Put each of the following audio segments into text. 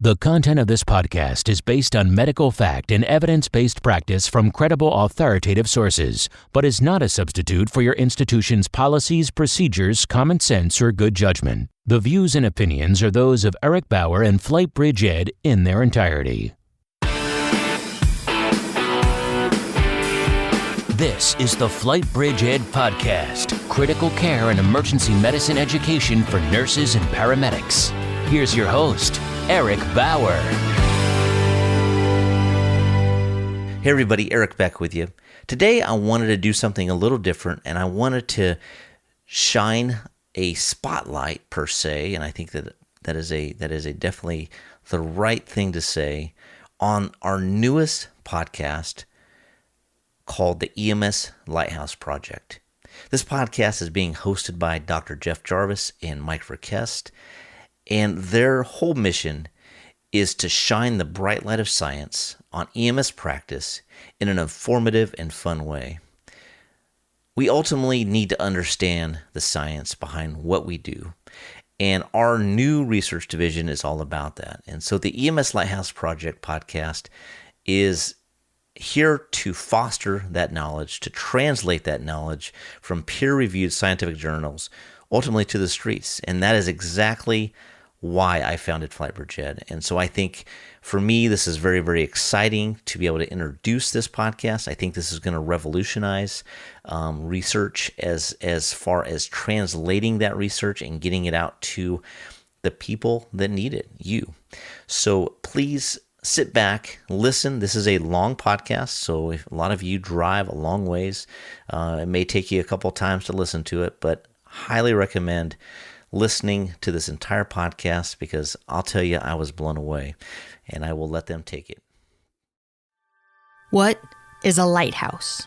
The content of this podcast is based on medical fact and evidence-based practice from credible authoritative sources, but is not a substitute for your institution's policies, procedures, common sense, or good judgment. The views and opinions are those of Eric Bauer and FlightBridgeED in their entirety. This is the FlightBridgeED Podcast, critical care and emergency medicine education for nurses and paramedics. Here's your host, Eric Bauer. Hey everybody, Eric back with you. Today I wanted to do something a little different, and I wanted to shine a spotlight per se, and I think that is definitely the right thing to say, on our newest podcast called the EMS Lighthouse Project. This podcast is being hosted by Dr. Jarvis and Mike Verkest, and their whole mission is to shine the bright light of science on EMS practice in an informative and fun way. We ultimately need to understand the science behind what we do, and our new research division is all about that. And so the EMS Lighthouse Project podcast is here to foster that knowledge, to translate that knowledge from peer-reviewed scientific journals ultimately to the streets. And that is exactly why I founded FlightBridgeED. And so I think for me, this is very, very exciting to be able to introduce this podcast. I think this is going to revolutionize research as far as translating that research and getting it out to the people that need it, you. So please sit back, listen. This is a long podcast, so if a lot of you drive a long ways, it may take you a couple times to listen to it, but highly recommend listening to this entire podcast, because I'll tell you, I was blown away, and I will let them take it. What is a lighthouse?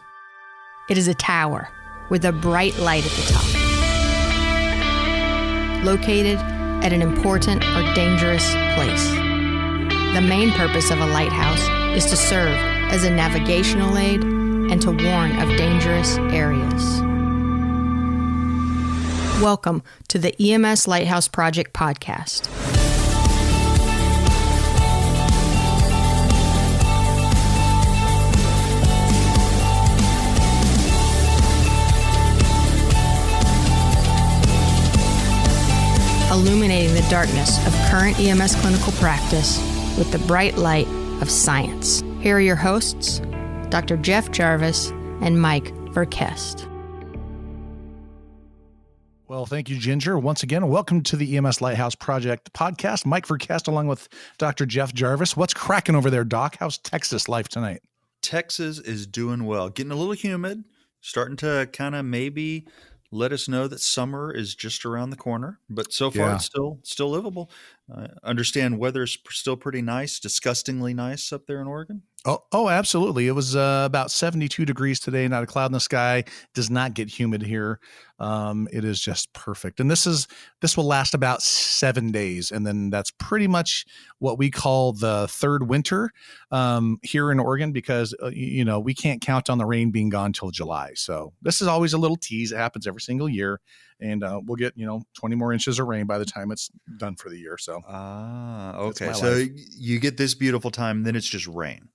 It is a tower with a bright light at the top, located at an important or dangerous place. The main purpose of a lighthouse is to serve as a navigational aid and to warn of dangerous areas. Welcome to the EMS Lighthouse Project Podcast. Illuminating the darkness of current EMS clinical practice with the bright light of science. Here are your hosts, Dr. Jarvis and Mike Verkest. Well, thank you, Ginger. Once again, welcome to the EMS Lighthouse Project Podcast. Mike Verkest along with Dr. Jarvis. What's cracking over there, Doc? How's Texas life tonight? Texas is doing well. Getting a little humid, starting to kind of maybe let us know that summer is just around the corner, but so far it's still livable. Understand weather's still pretty nice, disgustingly nice up there in Oregon. Oh, absolutely. It was about 72 degrees today, not a cloud in the sky. Does not get humid here. It is just perfect. And this will last about 7 days. And then that's pretty much what we call the third winter here in Oregon, because, we can't count on the rain being gone till July. So this is always a little tease. It happens every single year. And we'll get, 20 more inches of rain by the time it's done for the year. So, okay. So you get this beautiful time, then it's just rain.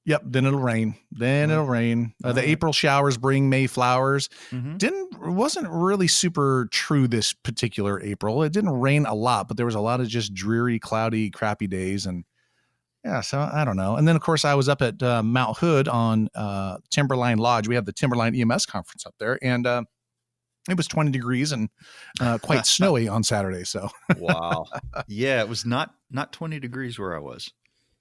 Yep. Then it'll rain. The April showers bring May flowers. Wasn't really super true this particular April. It didn't rain a lot, but there was a lot of just dreary, cloudy, crappy days. And yeah, so I don't know. And then of course I was up at Mount Hood on Timberline Lodge. We have the Timberline EMS conference up there, and it was 20 degrees and quite snowy on Saturday. So wow. Yeah, it was not 20 degrees where I was.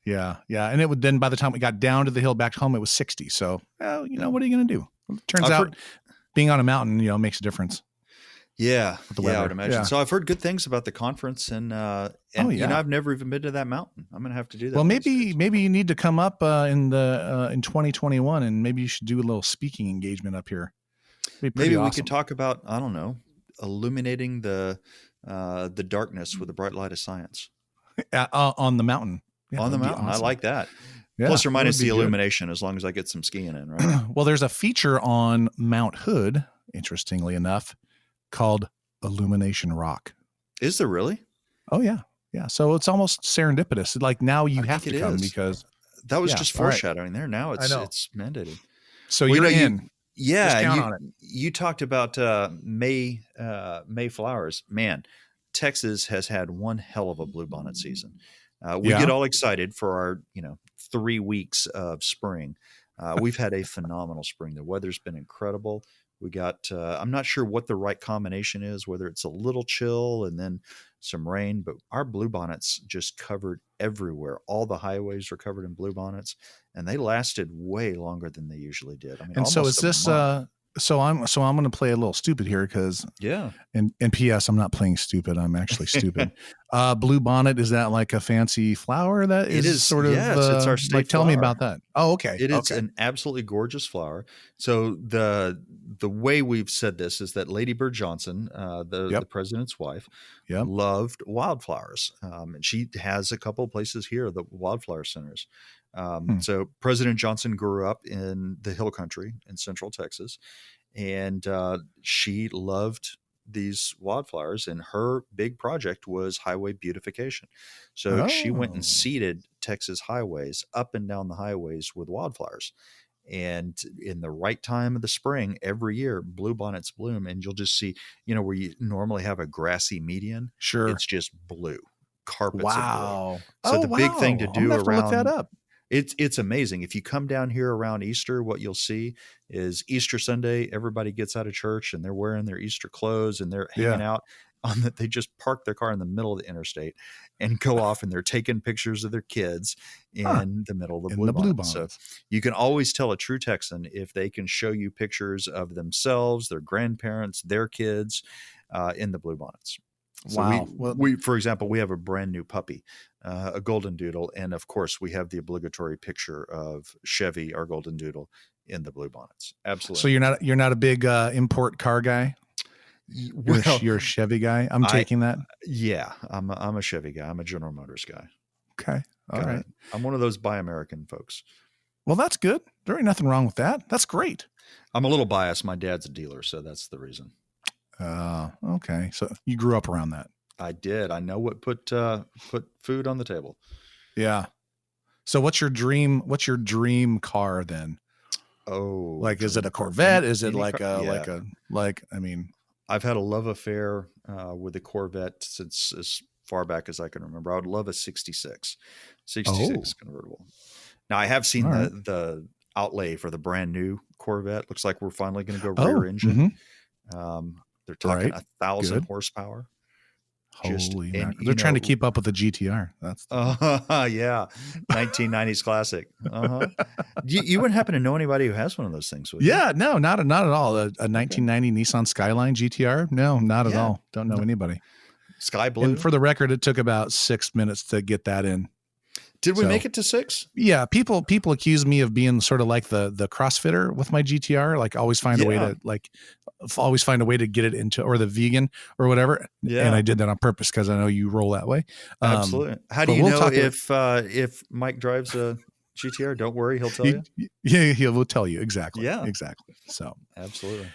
Yeah. And it would then, by the time we got down to the hill back home, it was 60. So, what are you going to do? It turns out being on a mountain, makes a difference. Yeah. With the weather. I would imagine. Yeah. So I've heard good things about the conference, and I've never even been to that mountain. I'm going to have to do that. Well, maybe you need to come up in 2021, and maybe you should do a little speaking engagement up here. Maybe awesome. We could talk about, I don't know, illuminating the darkness with the bright light of science on the mountain. Yeah, on the mountain. Awesome. I like that. Yeah, plus or minus the illumination, as long as I get some skiing in, right? Well, there's a feature on Mount Hood, interestingly enough, called Illumination Rock. Is there really? Oh, yeah. Yeah. So it's almost serendipitous. Like now you have to come because that was just foreshadowing there. Now it's mandated. So you're in. Yeah. Just count on it. You talked about May flowers. Man, Texas has had one hell of a bluebonnet season. We get all excited for our 3 weeks of spring. We've had a phenomenal spring. The weather's been incredible. We got, I'm not sure what the right combination is, whether it's a little chill and then some rain, but our bluebonnets just covered everywhere. All the highways were covered in bluebonnets, and they lasted way longer than they usually did. I mean, and so is this, so I'm going to play a little stupid here because and P.S. I'm not playing stupid. I'm actually stupid. Bluebonnet, is that like a fancy flower that is sort of, it's our state tell flower. me about that. Oh, okay. It is an absolutely gorgeous flower. So the way we've said this is that Lady Bird Johnson, the president's wife, loved wildflowers. And she has a couple of places here, the wildflower centers. So President Johnson grew up in the hill country in Central Texas, and she loved these wildflowers, and her big project was highway beautification. So she went and seeded Texas highways up and down the highways with wildflowers. And in the right time of the spring, every year, bluebonnets bloom, and you'll just see, where you normally have a grassy median. Sure. It's just blue. Carpets of blue. So the big thing to do around, look that up. It's amazing. If you come down here around Easter, what you'll see is Easter Sunday, everybody gets out of church and they're wearing their Easter clothes and they're hanging out on that. They just park their car in the middle of the interstate and go off, and they're taking pictures of their kids in the middle of the bluebonnet. So you can always tell a true Texan if they can show you pictures of themselves, their grandparents, their kids in the bluebonnets. So wow. We, for example, we have a brand new puppy, a golden doodle. And of course we have the obligatory picture of Chevy, our golden doodle, in the bluebonnets. Absolutely. So you're not a big import car guy? You're a Chevy guy. I'm taking that. Yeah. I'm a Chevy guy. I'm a General Motors guy. Okay. All right. I'm one of those buy American folks. Well, that's good. There ain't nothing wrong with that. That's great. I'm a little biased. My dad's a dealer, so that's the reason. Okay. So you grew up around that. I did. I know what put food on the table. Yeah. So what's your dream car then? Oh, like, is it a Corvette? Is it like I've had a love affair with a Corvette since as far back as I can remember. I would love a 66 convertible. Now I have seen the outlay for the brand new Corvette. Looks like we're finally going to go rear engine. They're talking 1,000 horsepower. Holy mackerel. They're trying to keep up with the GTR. That's 1990s classic. You wouldn't happen to know anybody who has one of those things, would you? Yeah, no, not at all. A 1990 Nissan Skyline GTR? No, not at all. Don't know anybody. Sky blue. And for the record, it took about 6 minutes to get that in. Did we make it to 6? Yeah. People accuse me of being sort of like the CrossFitter with my GTR, like always find a way to get it into, or the vegan or whatever. Yeah. And I did that on purpose because I know you roll that way. Absolutely. How do you know if Mike drives a GTR? Don't worry. He'll tell you. Yeah. He will tell you. Exactly. Yeah. Exactly. So absolutely.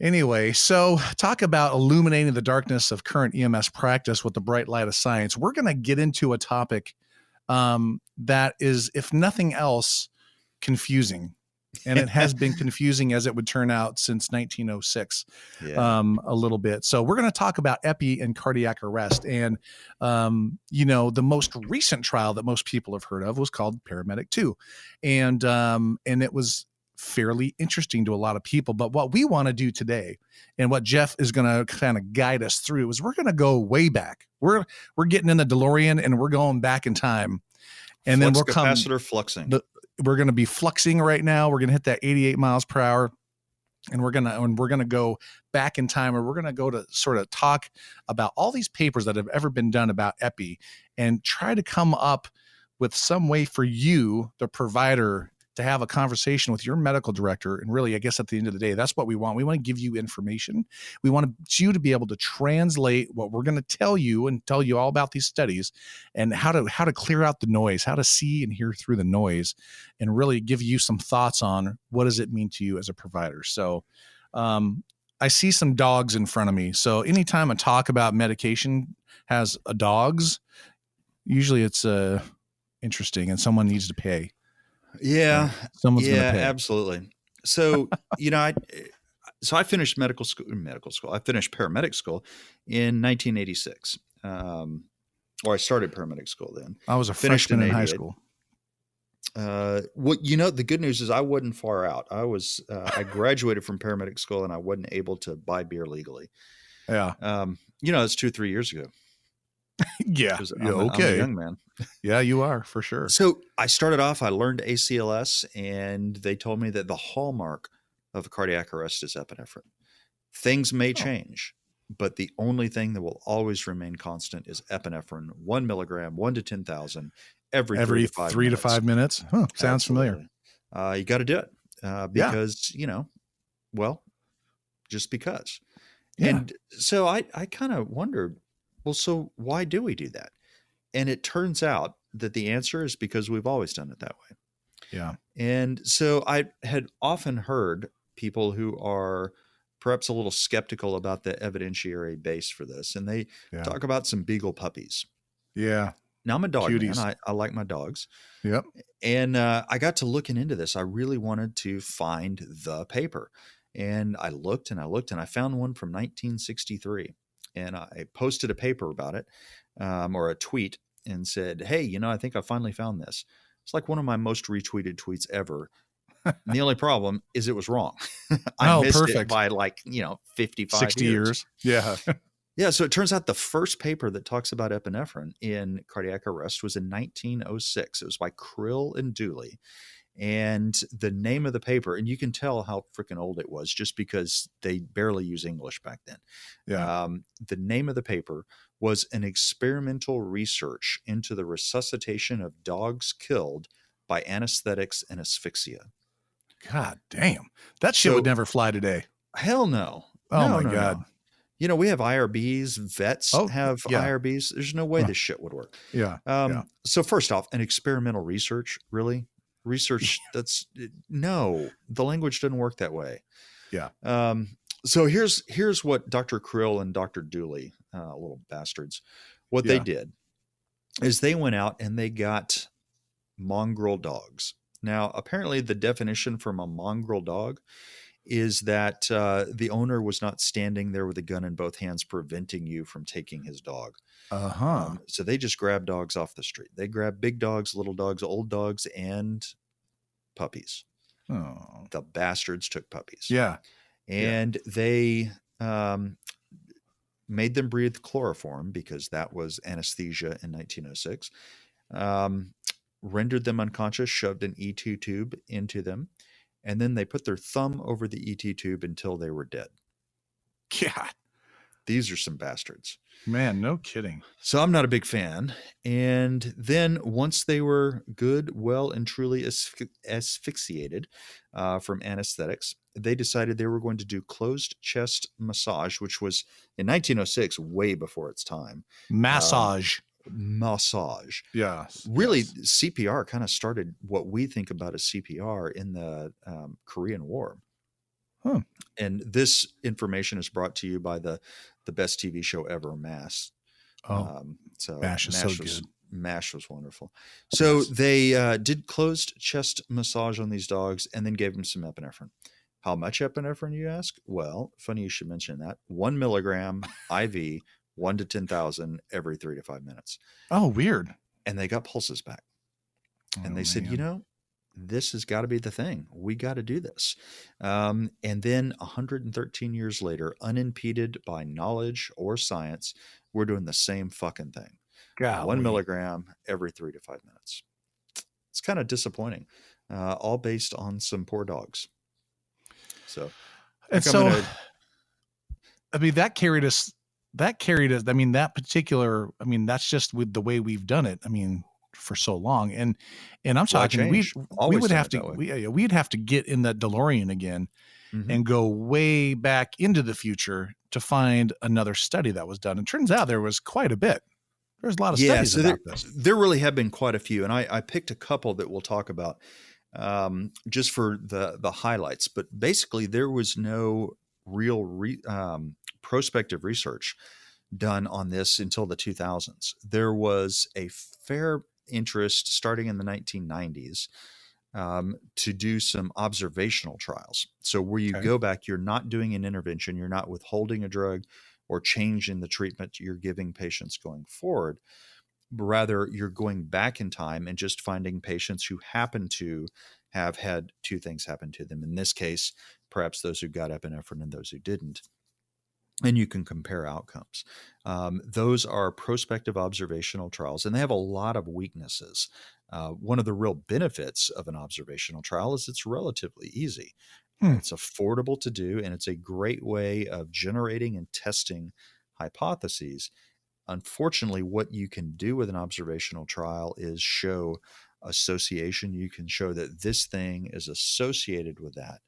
Anyway, so talk about illuminating the darkness of current EMS practice with the bright light of science. We're going to get into a topic that is, if nothing else, confusing. And it has been confusing as it would turn out since 1906, a little bit. So we're going to talk about epi and cardiac arrest. And, the most recent trial that most people have heard of was called Paramedic 2. And it was fairly interesting to a lot of people. But what we want to do today, and what Jeff is going to kind of guide us through, is we're going to go way back. We're getting in the DeLorean and we're going back in time, and then we're fluxing. We're going to be fluxing right now. We're going to hit that 88 miles per hour, and we're going to go back in time, and we're going to go to sort of talk about all these papers that have ever been done about epi, and try to come up with some way for you, the provider, to have a conversation with your medical director. And really, I guess at the end of the day, that's what we want. We want to give you information. We want you to be able to translate what we're going to tell you and tell you all about these studies, and how to clear out the noise, how to see and hear through the noise, and really give you some thoughts on what does it mean to you as a provider. So I see some dogs in front of me. So anytime I talk about medication has dogs, Usually it's interesting, and someone needs to pay. Yeah. Someone's going to pay. Absolutely. So, I finished medical school. I finished paramedic school in 1986. Or I started paramedic school then. I was a freshman in high school. The good news is I wasn't far out. I graduated from paramedic school and I wasn't able to buy beer legally. Yeah. It's 2-3 years ago. Yeah. I'm a young man. Yeah, you are for sure. So I started off, I learned ACLS, and they told me that the hallmark of a cardiac arrest is epinephrine. Things may change, but the only thing that will always remain constant is epinephrine, 1 milligram, 1 to 10,000 every 3 to 5 minutes. Huh, sounds familiar. You got to do it because, just because. Yeah. And so I kind of wondered, well, so why do we do that? And it turns out that the answer is because we've always done it that way. Yeah. And so I had often heard people who are perhaps a little skeptical about the evidentiary base for this. And they talk about some beagle puppies. Yeah. Now I'm a dog man. I like my dogs. Yep. And I got to looking into this. I really wanted to find the paper. And I looked and I found one from 1963. And I posted a paper about it, or a tweet, and said, hey, I think I finally found this. It's like one of my most retweeted tweets ever. And the only problem is it was wrong. I missed it by 55 60 years. Yeah. Yeah. So it turns out the first paper that talks about epinephrine in cardiac arrest was in 1906. It was by Krill and Dooley. And the name of the paper, and you can tell how freaking old it was just because they barely use English back then. Yeah. The name of the paper was an experimental research into the resuscitation of dogs killed by anesthetics and asphyxia. God damn. That shit would never fly today. Hell no. Oh my God. No. We have IRBs. Vets have IRBs. There's no way this shit would work. Yeah. So first off, an experimental research, really? Research no, the language doesn't work that way. Yeah. So here's what Dr. Krill and Dr. Dooley, little bastards, what they did is they went out and they got mongrel dogs. Now, apparently the definition from a mongrel dog is that the owner was not standing there with a gun in both hands preventing you from taking his dog. So they just grab dogs off the street. They grab big dogs, little dogs, old dogs, and puppies. Oh. The bastards took puppies. Yeah. And they made them breathe chloroform because that was anesthesia in 1906. Rendered them unconscious, shoved an E2 tube into them, and then they put their thumb over the ET tube until they were dead. God. These are some bastards. Man, no kidding. So I'm not a big fan. And then once they were good, well, and truly asphyxiated from anesthetics, they decided they were going to do closed chest massage, which was in 1906, way before its time. Massage. Yeah. Really, CPR kind of started what we think about as CPR in the Korean War. Huh. And this information is brought to you by the best TV show ever, MASH. MASH is so good. MASH was wonderful. So they did closed chest massage on these dogs and then gave them some epinephrine. How much epinephrine, you ask? Well, funny you should mention that. 1 milligram IV, 1 to 10,000 every 3 to 5 minutes. Oh, weird. And they got pulses back. And they said, this has got to be the thing. We got to do this. And then 113 years later, unimpeded by knowledge or science, we're doing the same fucking thing. Golly. 1 milligram every 3 to 5 minutes. It's kind of disappointing, all based on some poor dogs. So, and so, that carried us, that particular, that's just with the way we've done it. For so long. And I'm talking, we'd have to get in that DeLorean again and go way back into the future to find another study that was done. And turns out there was quite a bit. There's a lot of studies about this. There really have been quite a few. And I picked a couple that we'll talk about just for the highlights. But basically there was no real prospective research done on this until the 2000s. There was a fair interest starting in the 1990s to do some observational trials. So where you go back, you're not doing an intervention, you're not withholding a drug or changing the treatment you're giving patients going forward, but rather you're going back in time and just finding patients who happen to have had two things happen to them. In this case, perhaps those who got epinephrine and those who didn't. And you can compare outcomes. Those are prospective observational trials, and they have a lot of weaknesses. One of the real benefits of an observational trial is it's relatively easy. It's affordable to do, and it's a great way of generating and testing hypotheses. Unfortunately, what you can do with an observational trial is show association. You can show that this thing is associated with that.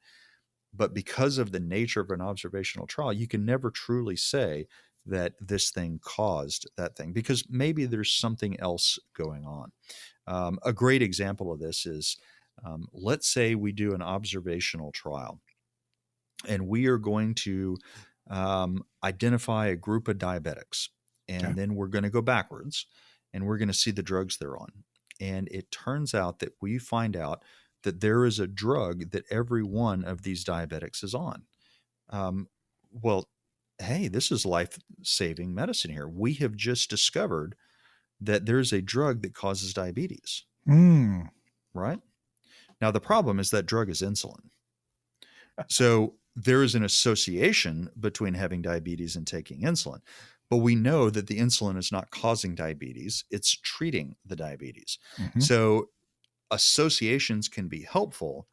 But because of the nature of an observational trial, you can never truly say that this thing caused that thing, because maybe there's something else going on. A great example of this is, let's say we do an observational trial and we are going to identify a group of diabetics, and then we're going to go backwards and we're going to see the drugs they're on. And it turns out that we find out that there is a drug that every one of these diabetics is on. Well, hey, this is life-saving medicine here. We have just discovered that there's a drug that causes diabetes, right? Now, the problem is that drug is insulin. So there is an association between having diabetes and taking insulin, but we know that the insulin is not causing diabetes. It's treating the diabetes. So associations can be helpful,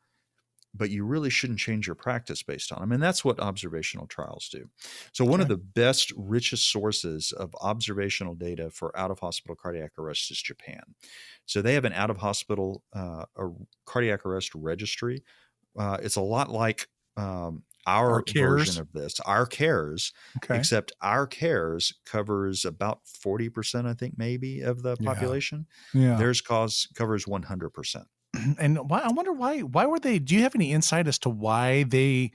but you really shouldn't change your practice based on them. And that's what observational trials do. So one of the best, richest sources of observational data for out-of-hospital cardiac arrest is Japan. So they have an out-of-hospital cardiac arrest registry. It's a lot like our version of this, our CARES, except our CARES covers about 40%, I think, maybe, of the population. Theirs covers 100%. And I wonder why were they, do you have any insight as to why they,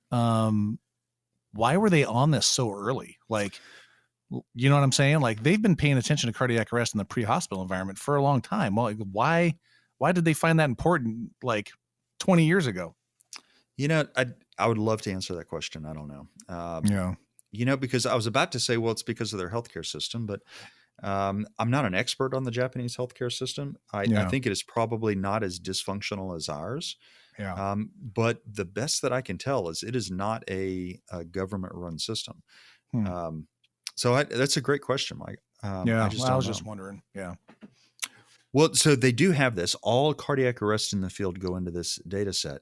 why were they on this so early? Like, you know what I'm saying? Like, they've been paying attention to cardiac arrest in the pre-hospital environment for a long time. Well, like, why did they find that important, like 20 years ago? You know, I would love to answer that question. I don't know. You know, because I was about to say, well, it's because of their healthcare system, but I'm not an expert on the Japanese healthcare system. I think it is probably not as dysfunctional as ours. But the best that I can tell is it is not a government-run system. So that's a great question, Mike. I was just wondering. Well, so they do have this. All cardiac arrests in the field go into this data set.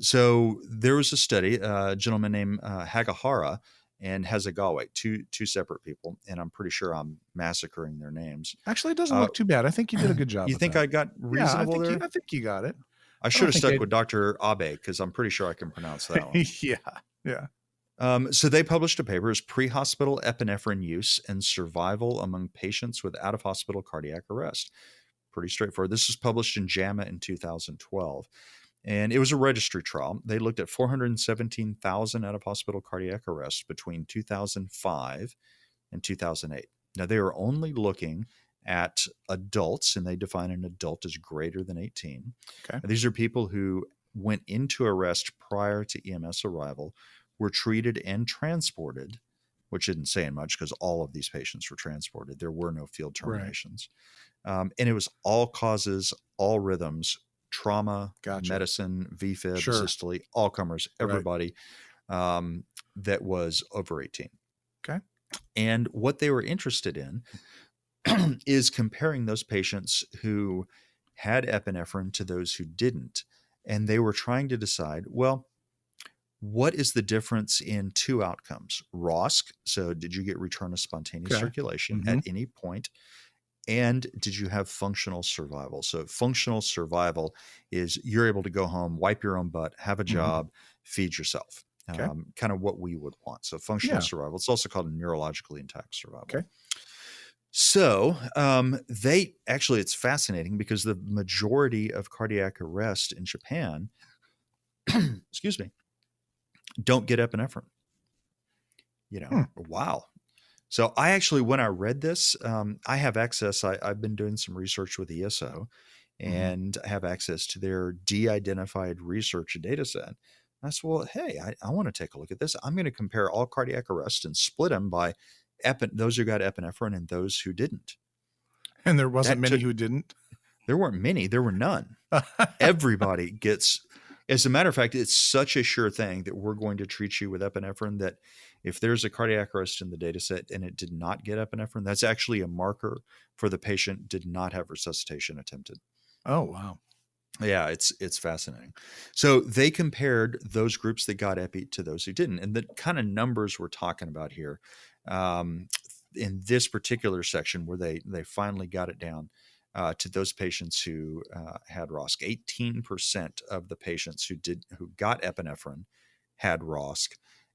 So there was a study, a gentleman named Hagahara and Hasegawa, two separate people, and I'm pretty sure I'm massacring their names. Actually, it doesn't look too bad. I think you did a good job. You think I got reasonable there? I think you got it. I should have stuck with Dr. Abe, because I'm pretty sure I can pronounce that one. So they published a paper, Pre-Hospital Epinephrine Use and Survival Among Patients with Out-of-Hospital Cardiac Arrest. Pretty straightforward. This was published in JAMA in 2012. And it was a registry trial. They looked at 417,000 out-of-hospital cardiac arrests between 2005 and 2008. Now, they were only looking at adults, and they define an adult as greater than 18. Now, these are people who went into arrest prior to EMS arrival, were treated and transported, which isn't saying much because all of these patients were transported. There were no field terminations. And it was all causes, all rhythms, trauma, medicine, VFib, systole, all comers, everybody that was over 18. And what they were interested in is comparing those patients who had epinephrine to those who didn't. And they were trying to decide, well, what is the difference in two outcomes? ROSC, so did you get return of spontaneous circulation at any point? And did you have functional survival? So functional survival is you're able to go home, wipe your own butt, have a job, feed yourself, kind of what we would want. So functional survival. It's also called neurologically intact survival. So they actually, it's fascinating because the majority of cardiac arrest in Japan, excuse me, don't get epinephrine. You know, wow. So I actually, when I read this, I have access. I've been doing some research with ESO, and I have access to their de-identified research data set. I said, well, hey, I want to take a look at this. I'm going to compare all cardiac arrests and split them by those who got epinephrine and those who didn't. And there wasn't many who didn't? There weren't many. There were none. Everybody gets, as a matter of fact, it's such a sure thing that we're going to treat you with epinephrine that if there's a cardiac arrest in the data set and it did not get epinephrine, that's actually a marker for the patient did not have resuscitation attempted. Oh, wow. Yeah, it's fascinating. So they compared those groups that got epi to those who didn't. And the kind of numbers we're talking about here in this particular section where they finally got it down to those patients who had ROSC. 18% of the patients who got epinephrine had ROSC,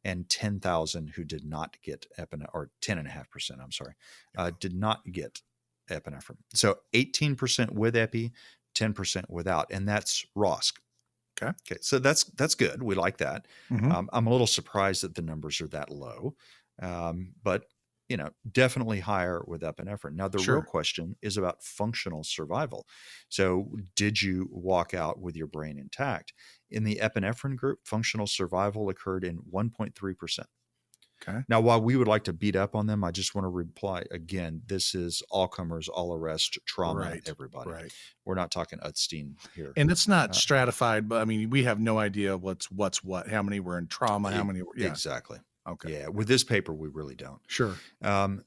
and 10,000 who did not get epinephrine, or 10.5%, I'm sorry, did not get epinephrine. So 18% with epi, 10% without, and that's ROSC. Okay. So that's good. We like that. I'm a little surprised that the numbers are that low, but definitely higher with epinephrine. Now, the real question is about functional survival. So did you walk out with your brain intact? In the epinephrine group, functional survival occurred in 1.3%. Okay. Now, while we would like to beat up on them, I just want to reply again, this is all comers, all arrest, trauma, everybody. Right. We're not talking Utstein here. And it's not stratified, but I mean, we have no idea what's what, how many were in trauma, how many were. Yeah. Exactly. Okay. Yeah. With this paper, we really don't. Sure.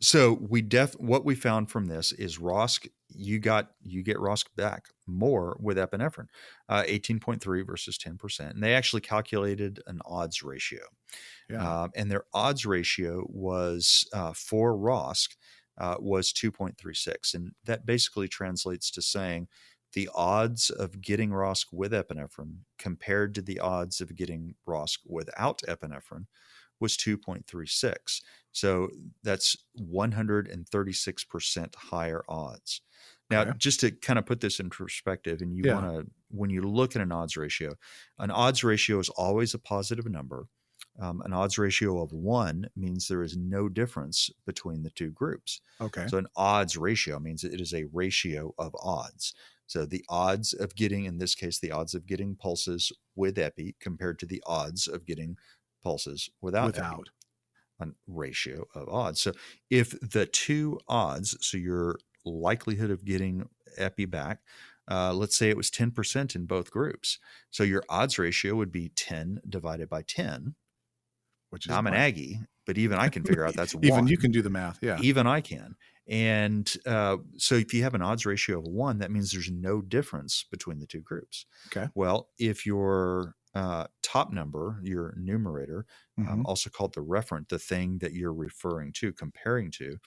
So what we found from this is ROSC, you get ROSC back more with epinephrine, 18.3 versus 10%. And they actually calculated an odds ratio. Yeah. And their odds ratio was for ROSC was 2.36. And that basically translates to saying the odds of getting ROSC with epinephrine compared to the odds of getting ROSC without epinephrine was 2.36. So that's 136% higher odds. Now, just to kind of put this in perspective, and you want to, when you look at an odds ratio is always a positive number. An odds ratio of 1 means there is no difference between the two groups. Okay. So an odds ratio means it is a ratio of odds. So the odds of getting, in this case, the odds of getting pulses with epi compared to the odds of getting pulses without epi, a ratio of odds. So if the two odds, so your likelihood of getting epi back, let's say it was 10% in both groups. So your odds ratio would be 10 divided by 10, which is I'm an Aggie, but even I can figure out that's 1. Even you can do the math. Yeah. Even I can. And so if you have an odds ratio of 1, that means there's no difference between the two groups. Okay. Well, if your top number, your numerator, also called the referent, the thing that you're referring to, comparing to,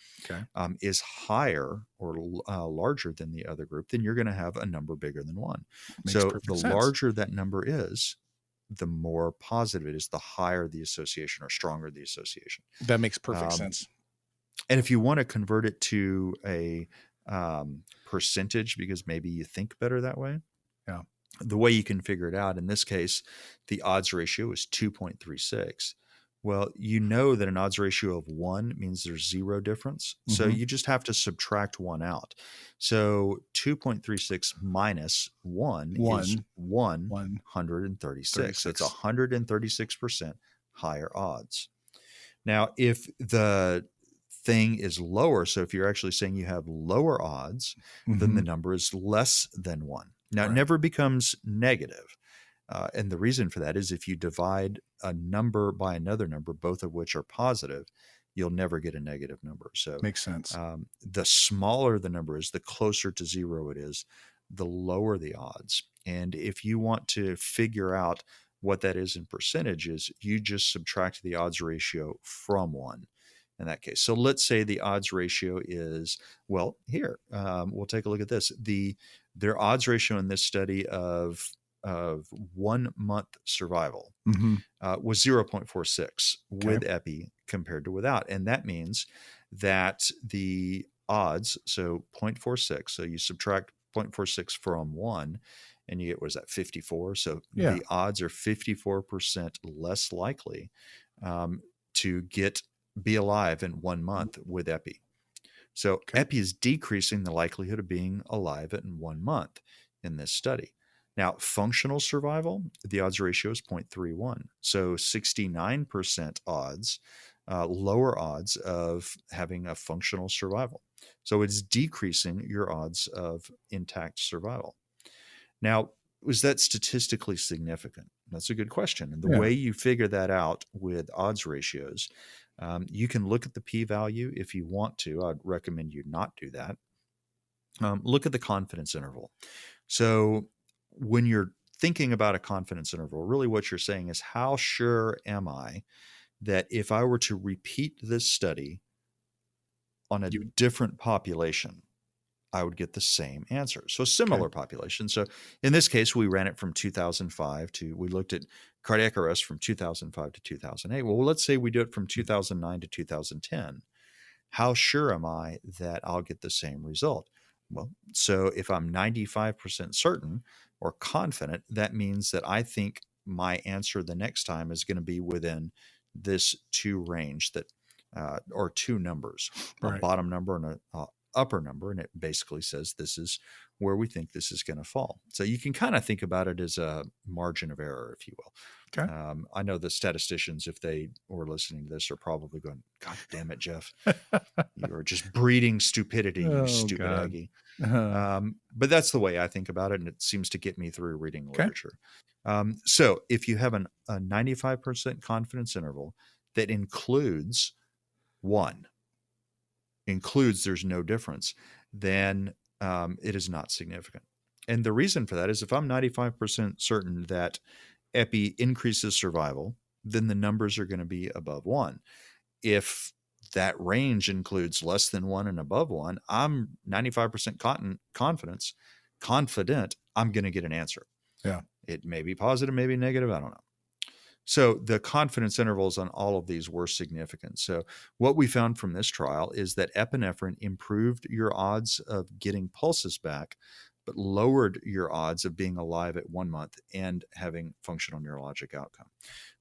is higher or larger than the other group, then you're going to have a number bigger than 1. So the larger that number is, the more positive it is, the higher the association or stronger the association. That makes perfect sense. And if you want to convert it to a percentage, because maybe you think better that way, the way you can figure it out, in this case, the odds ratio is 2.36. Well, you know that an odds ratio of 1 means there's 0 difference. So you just have to subtract 1 out. So 2.36 minus 1 is 136. So it's 136% higher odds. Now, if the thing is lower, so if you're actually saying you have lower odds, then the number is less than 1. Now, it never becomes negative. And the reason for that is if you divide a number by another number, both of which are positive, you'll never get a negative number. So makes sense. The smaller the number is, the closer to 0 it is, the lower the odds. And if you want to figure out what that is in percentages, you just subtract the odds ratio from 1 in that case. So let's say the odds ratio is, well, here, we'll take a look at this. Their odds ratio in this study of 1 month survival was 0.46 with epi compared to without. And that means that the odds, so 0.46, so you subtract 0.46 from 1 and you get, what is that, 54? So the odds are 54% less likely to get be alive in 1 month with epi. So epi is decreasing the likelihood of being alive in 1 month in this study. Now, functional survival, the odds ratio is 0.31. So 69% odds, lower odds of having a functional survival. So it's decreasing your odds of intact survival. Now, was that statistically significant? That's a good question. And the way you figure that out with odds ratios, you can look at the p-value if you want to. I'd recommend you not do that. Look at the confidence interval. So when you're thinking about a confidence interval, really what you're saying is, how sure am I that if I were to repeat this study on a different population, I would get the same answer. So similar population. So in this case, we ran it from 2005 we looked at cardiac arrest from 2005 to 2008. Well, let's say we do it from 2009 to 2010. How sure am I that I'll get the same result? Well, so if I'm 95% certain or confident, that means that I think my answer the next time is going to be within this two range that, or two numbers, a bottom number and a upper number. And it basically says this is where we think this is going to fall. So you can kind of think about it as a margin of error, if you will. Okay. I know the statisticians, if they were listening to this, are probably going, God damn it, Jeff, you are just breeding stupidity, you stupid Aggie. But that's the way I think about it. And it seems to get me through reading literature. So if you have a 95% confidence interval that includes there's no difference, then it is not significant. And the reason for that is if I'm 95% certain that epi increases survival, then the numbers are going to be above 1. If that range includes less than 1 and above 1, I'm 95% confident I'm going to get an answer. Yeah. It may be positive, maybe negative. I don't know. So the confidence intervals on all of these were significant. So what we found from this trial is that epinephrine improved your odds of getting pulses back, but lowered your odds of being alive at 1 month and having functional neurologic outcome.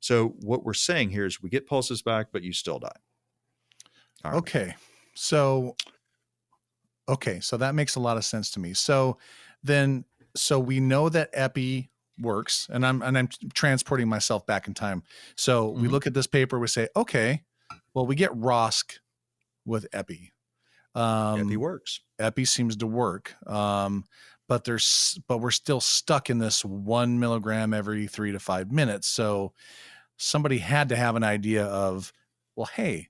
So what we're saying here is we get pulses back, but you still die. Right. Okay. So that makes a lot of sense to me. So we know that epi works, and I'm transporting myself back in time. So we look at this paper, we say, okay, well, we get ROSC with epi. Epi works. Epi seems to work. But we're still stuck in this 1 milligram every 3 to 5 minutes. So somebody had to have an idea of, well, hey,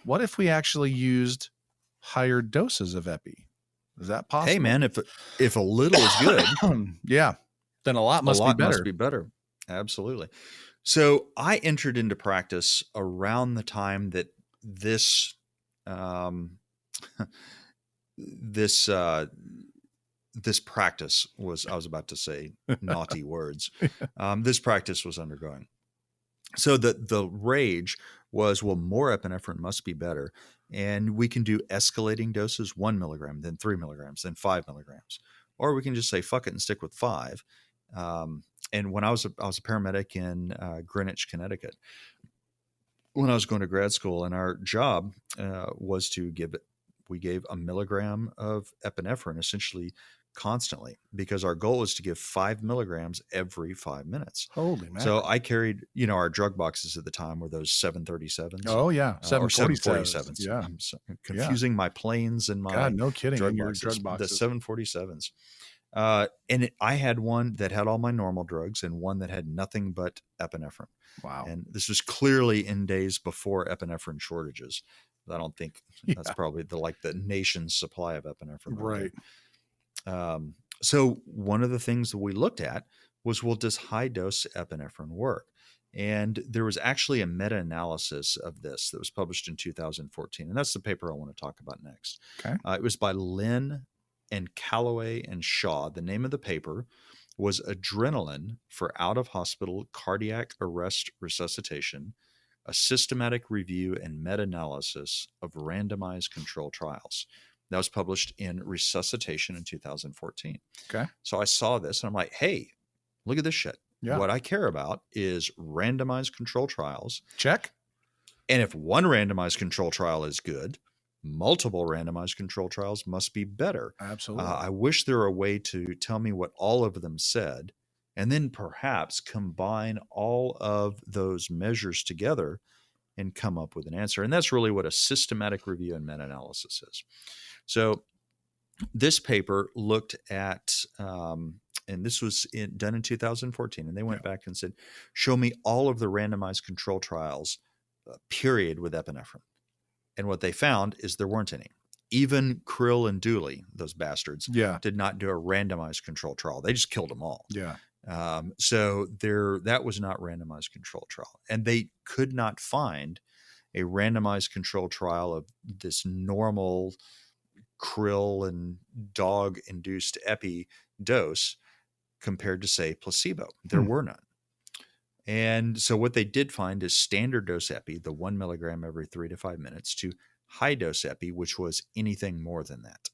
what if we actually used higher doses of epi? Is that possible? Hey man, if a little is good, yeah, then a lot must be better. Absolutely. So I entered into practice around the time that this practice was, I was about to say naughty words. This practice was undergoing. So the rage was, well, more epinephrine must be better. And we can do escalating doses, 1 milligram, then 3 milligrams, then 5 milligrams. Or we can just say, fuck it and stick with 5. And when I was a paramedic in Greenwich, Connecticut, when I was going to grad school, and our job was to we gave 1 milligram of epinephrine essentially constantly, because our goal was to give 5 milligrams every 5 minutes. Holy man. So I carried, our drug boxes at the time were those 737s. Oh yeah. 747s. Yeah. I'm confusing my planes and my God, no kidding. drug Your boxes. drug boxes. The 747s. I had one that had all my normal drugs and one that had nothing but epinephrine. Wow. And this was clearly in days before epinephrine shortages. I don't think that's probably the nation's supply of epinephrine. Right. So one of the things that we looked at was, well, does high dose epinephrine work? And there was actually a meta-analysis of this that was published in 2014. And that's the paper I want to talk about next. Okay. It was by Lynn and Calloway and Shaw. The name of the paper was Adrenaline for Out-of-Hospital Cardiac Arrest Resuscitation, a Systematic Review and Meta-Analysis of Randomized Control Trials. That was published in Resuscitation in 2014. Okay. So I saw this and I'm like, hey, look at this shit. Yeah. What I care about is randomized control trials. Check. And if one randomized control trial is good, multiple randomized control trials must be better. Absolutely. I wish there were a way to tell me what all of them said, and then perhaps combine all of those measures together and come up with an answer. And that's really what a systematic review and meta-analysis is. So this paper looked at, and this was done in 2014, and they went back and said, show me all of the randomized control trials, period, with epinephrine. And what they found is there weren't any. Even Krill and Dooley, those bastards, did not do a randomized control trial. They just killed them all. Yeah. So that was not randomized control trial. And they could not find a randomized control trial of this normal krill and dog induced epi dose compared to, say, placebo. There were none. And so what they did find is standard dose epi, the 1 milligram every 3 to 5 minutes, to high dose epi, which was anything more than that.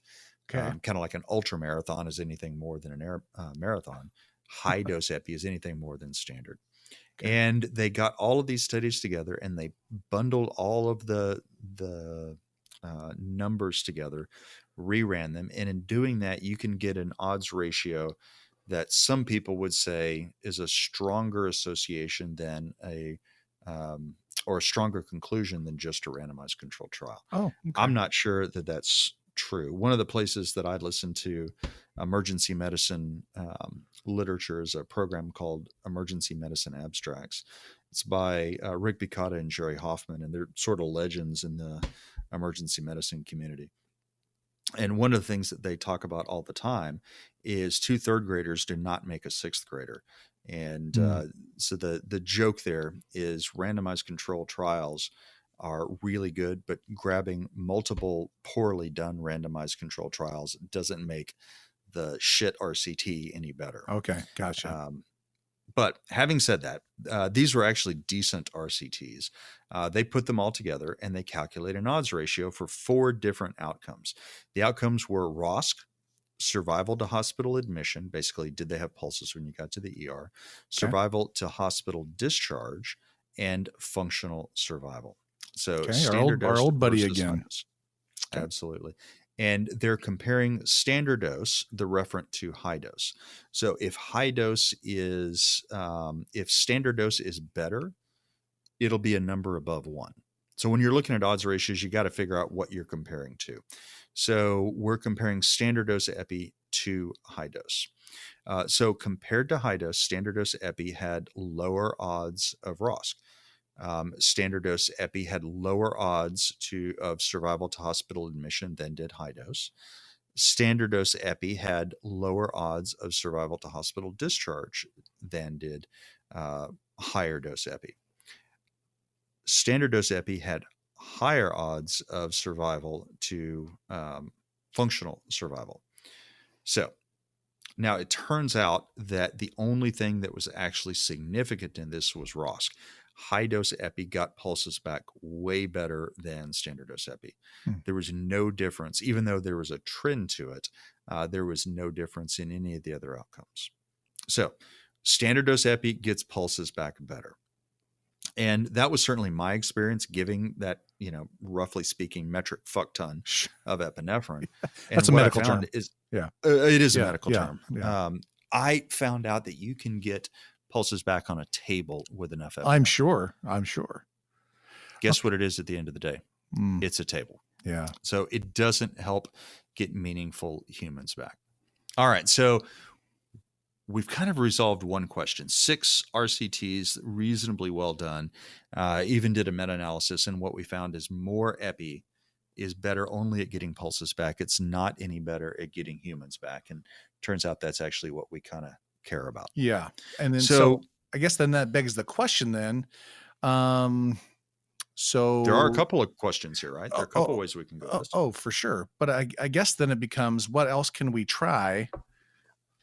Okay. Kind of like an ultra marathon is anything more than a marathon. High dose epi is anything more than standard. Okay. And they got all of these studies together and they bundled all of the numbers together, reran them. And in doing that, you can get an odds ratio that some people would say is a stronger association than or a stronger conclusion than just a randomized controlled trial. Oh, okay. I'm not sure that that's true. One of the places that I listen to emergency medicine literature is a program called Emergency Medicine Abstracts. It's by Rick Bicata and Jerry Hoffman, and they're sort of legends in the emergency medicine community. And one of the things that they talk about all the time is 2 third graders do not make a 6th grader. And so the joke there is randomized control trials are really good, but grabbing multiple poorly done randomized control trials doesn't make the shit RCT any better. Okay, gotcha. But having said that, these were actually decent RCTs. They put them all together and they calculate an odds ratio for 4 different outcomes. The outcomes were ROSC, survival to hospital admission. Basically, did they have pulses when you got to the ER? Survival to hospital discharge, and functional survival. So standard our dose old buddy versus again. high dose. Absolutely. And they're comparing standard dose, the referent, to high dose. So if high dose is, if standard dose is better, it'll be a number above 1. So when you're looking at odds ratios, you got to figure out what you're comparing to. So we're comparing standard dose epi to high dose. So compared to high dose, standard dose epi had lower odds of ROSC. Standard dose epi had lower odds of survival to hospital admission than did high dose. Standard dose epi had lower odds of survival to hospital discharge than did higher dose epi. Standard dose epi had higher odds of survival to functional survival. So now it turns out that the only thing that was actually significant in this was ROSC. High dose epi got pulses back way better than standard dose epi. There was no difference, even though there was a trend to it. There was no difference in any of the other outcomes. So standard dose epi gets pulses back better. And that was certainly my experience, giving that, roughly speaking, metric fuck ton of epinephrine. That's a medical term. It is a medical term. Yeah. I found out that you can get pulses back on a table with enough epinephrine. I'm sure. Guess what it is at the end of the day? It's a table. Yeah. So it doesn't help get meaningful humans back. All right. So we've kind of resolved one question. 6 RCTs, reasonably well done. Even did a meta-analysis, and what we found is more epi is better only at getting pulses back. It's not any better at getting humans back. And turns out that's actually what we kind of care about. Yeah. And then so I guess then that begs the question then. So there are a couple of questions here, right? There are a couple of ways we can go with this. Oh, for sure. But I guess then it becomes, what else can we try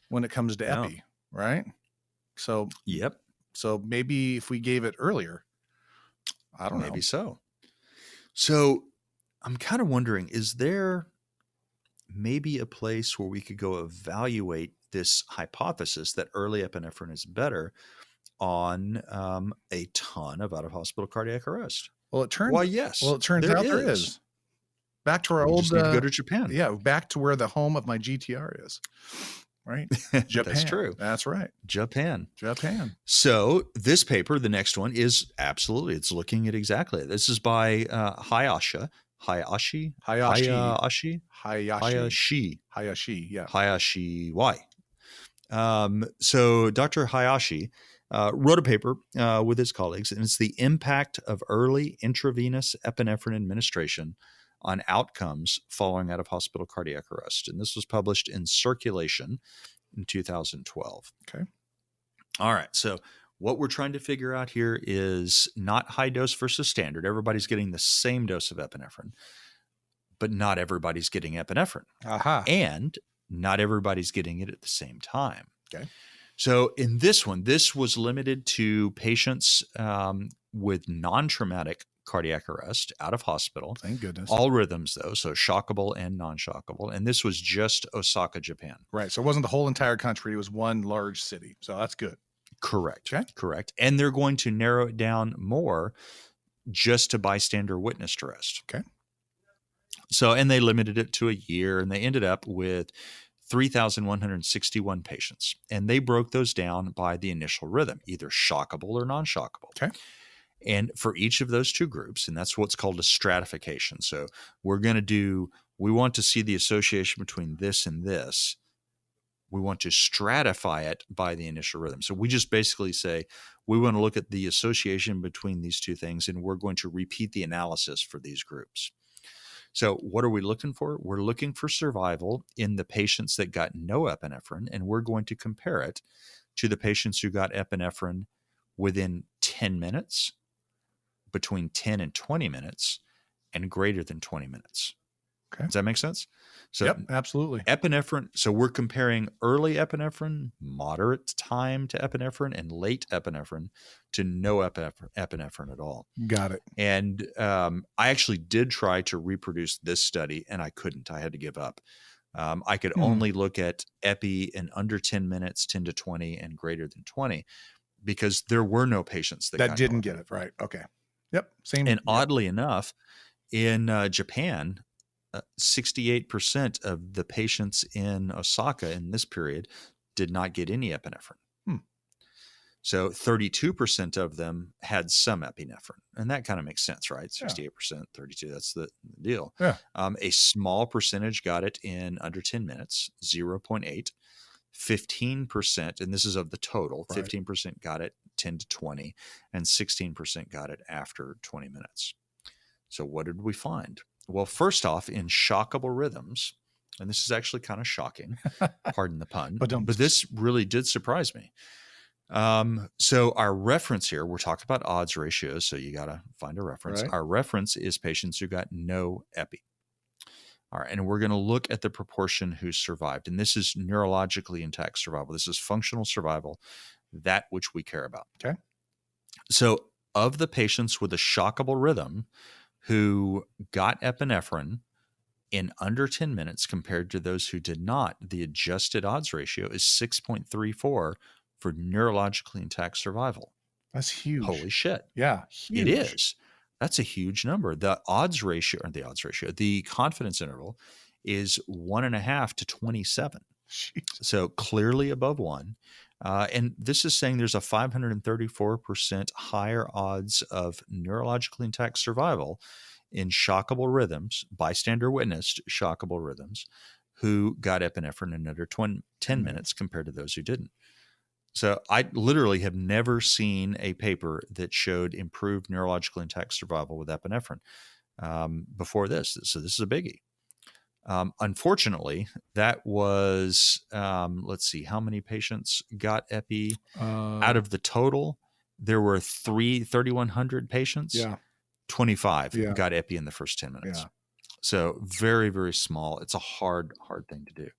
when it comes to epi, right? So yep. So maybe if we gave it earlier, I don't know. Maybe so. So I'm kind of wondering, is there maybe a place where we could go evaluate this hypothesis that early epinephrine is better on a ton of out-of-hospital cardiac arrest? Well, it turns. Why, yes. Well, it turns out there is. Back to our We old. just need to go to Japan. Yeah, back to where the home of my GTR is. Right. Japan. That's true. That's right. Japan. So this paper, the next one, is absolutely. It's looking at exactly. This is by Hayashi. Yeah. Hayashi Y. So Dr. Hayashi wrote a paper with his colleagues, and it's the impact of early intravenous epinephrine administration on outcomes following out of hospital cardiac arrest. And this was published in Circulation in 2012. Okay. All right. So what we're trying to figure out here is not high dose versus standard. Everybody's getting the same dose of epinephrine, but not everybody's getting epinephrine. Aha. And not everybody's getting it at the same time. Okay. So in this one, this was limited to patients with non-traumatic cardiac arrest out of hospital. Thank goodness. All rhythms, though, so shockable and non-shockable. And this was just Osaka, Japan. Right. So it wasn't the whole entire country. It was one large city. So that's good. Correct. Okay. Correct. And they're going to narrow it down more just to bystander witnessed arrest. Okay. So, and they limited it to a year, and they ended up with 3,161 patients. And they broke those down by the initial rhythm, either shockable or non-shockable. Okay. And for each of those two groups, and that's what's called a stratification. So we want to see the association between this and this. We want to stratify it by the initial rhythm. So we just basically say, we want to look at the association between these two things, and we're going to repeat the analysis for these groups. So what are we looking for? We're looking for survival in the patients that got no epinephrine, and we're going to compare it to the patients who got epinephrine within 10 minutes, between 10 and 20 minutes, and greater than 20 minutes. Okay. Does that make sense? So yep, absolutely. Epinephrine. So we're comparing early epinephrine, moderate time to epinephrine, and late epinephrine to no epinephrine at all. Got it. And I actually did try to reproduce this study, and I couldn't. I had to give up. I could only look at epi in under 10 minutes, 10 to 20, and greater than 20, because there were no patients that didn't get it. Right. Okay. Yep. Same. And oddly enough, in Japan, 68% of the patients in Osaka in this period did not get any epinephrine. So 32% of them had some epinephrine. And that kind of makes sense, right? 68%, 32, that's the deal. Yeah. A small percentage got it in under 10 minutes, 0.8. 15%, and this is of the total, 15% got it 10 to 20, and 16% got it after 20 minutes. So what did we find? Well, first off, in shockable rhythms, and this is actually kind of shocking, pardon the pun, but this really did surprise me. So our reference here, we're talking about odds ratios, so you got to find a reference. Right. Our reference is patients who got no epi. All right, and we're going to look at the proportion who survived, and this is neurologically intact survival. This is functional survival, that which we care about. Okay. So of the patients with a shockable rhythm who got epinephrine in under 10 minutes compared to those who did not, the adjusted odds ratio is 6.34 for neurologically intact survival. That's huge. Holy shit. Yeah, huge. It is. That's a huge number. The confidence interval is 1.5 to 27. Jeez. So clearly above 1. And this is saying there's a 534% higher odds of neurologically intact survival in shockable rhythms, bystander witnessed shockable rhythms, who got epinephrine in under 10 minutes compared to those who didn't. So I literally have never seen a paper that showed improved neurologically intact survival with epinephrine before this. So this is a biggie. Unfortunately, that was, let's see, how many patients got epi? Out of the total, there were 3,100 patients. Yeah. 25 got epi in the first 10 minutes. Yeah. So very, very small. It's a hard thing to do.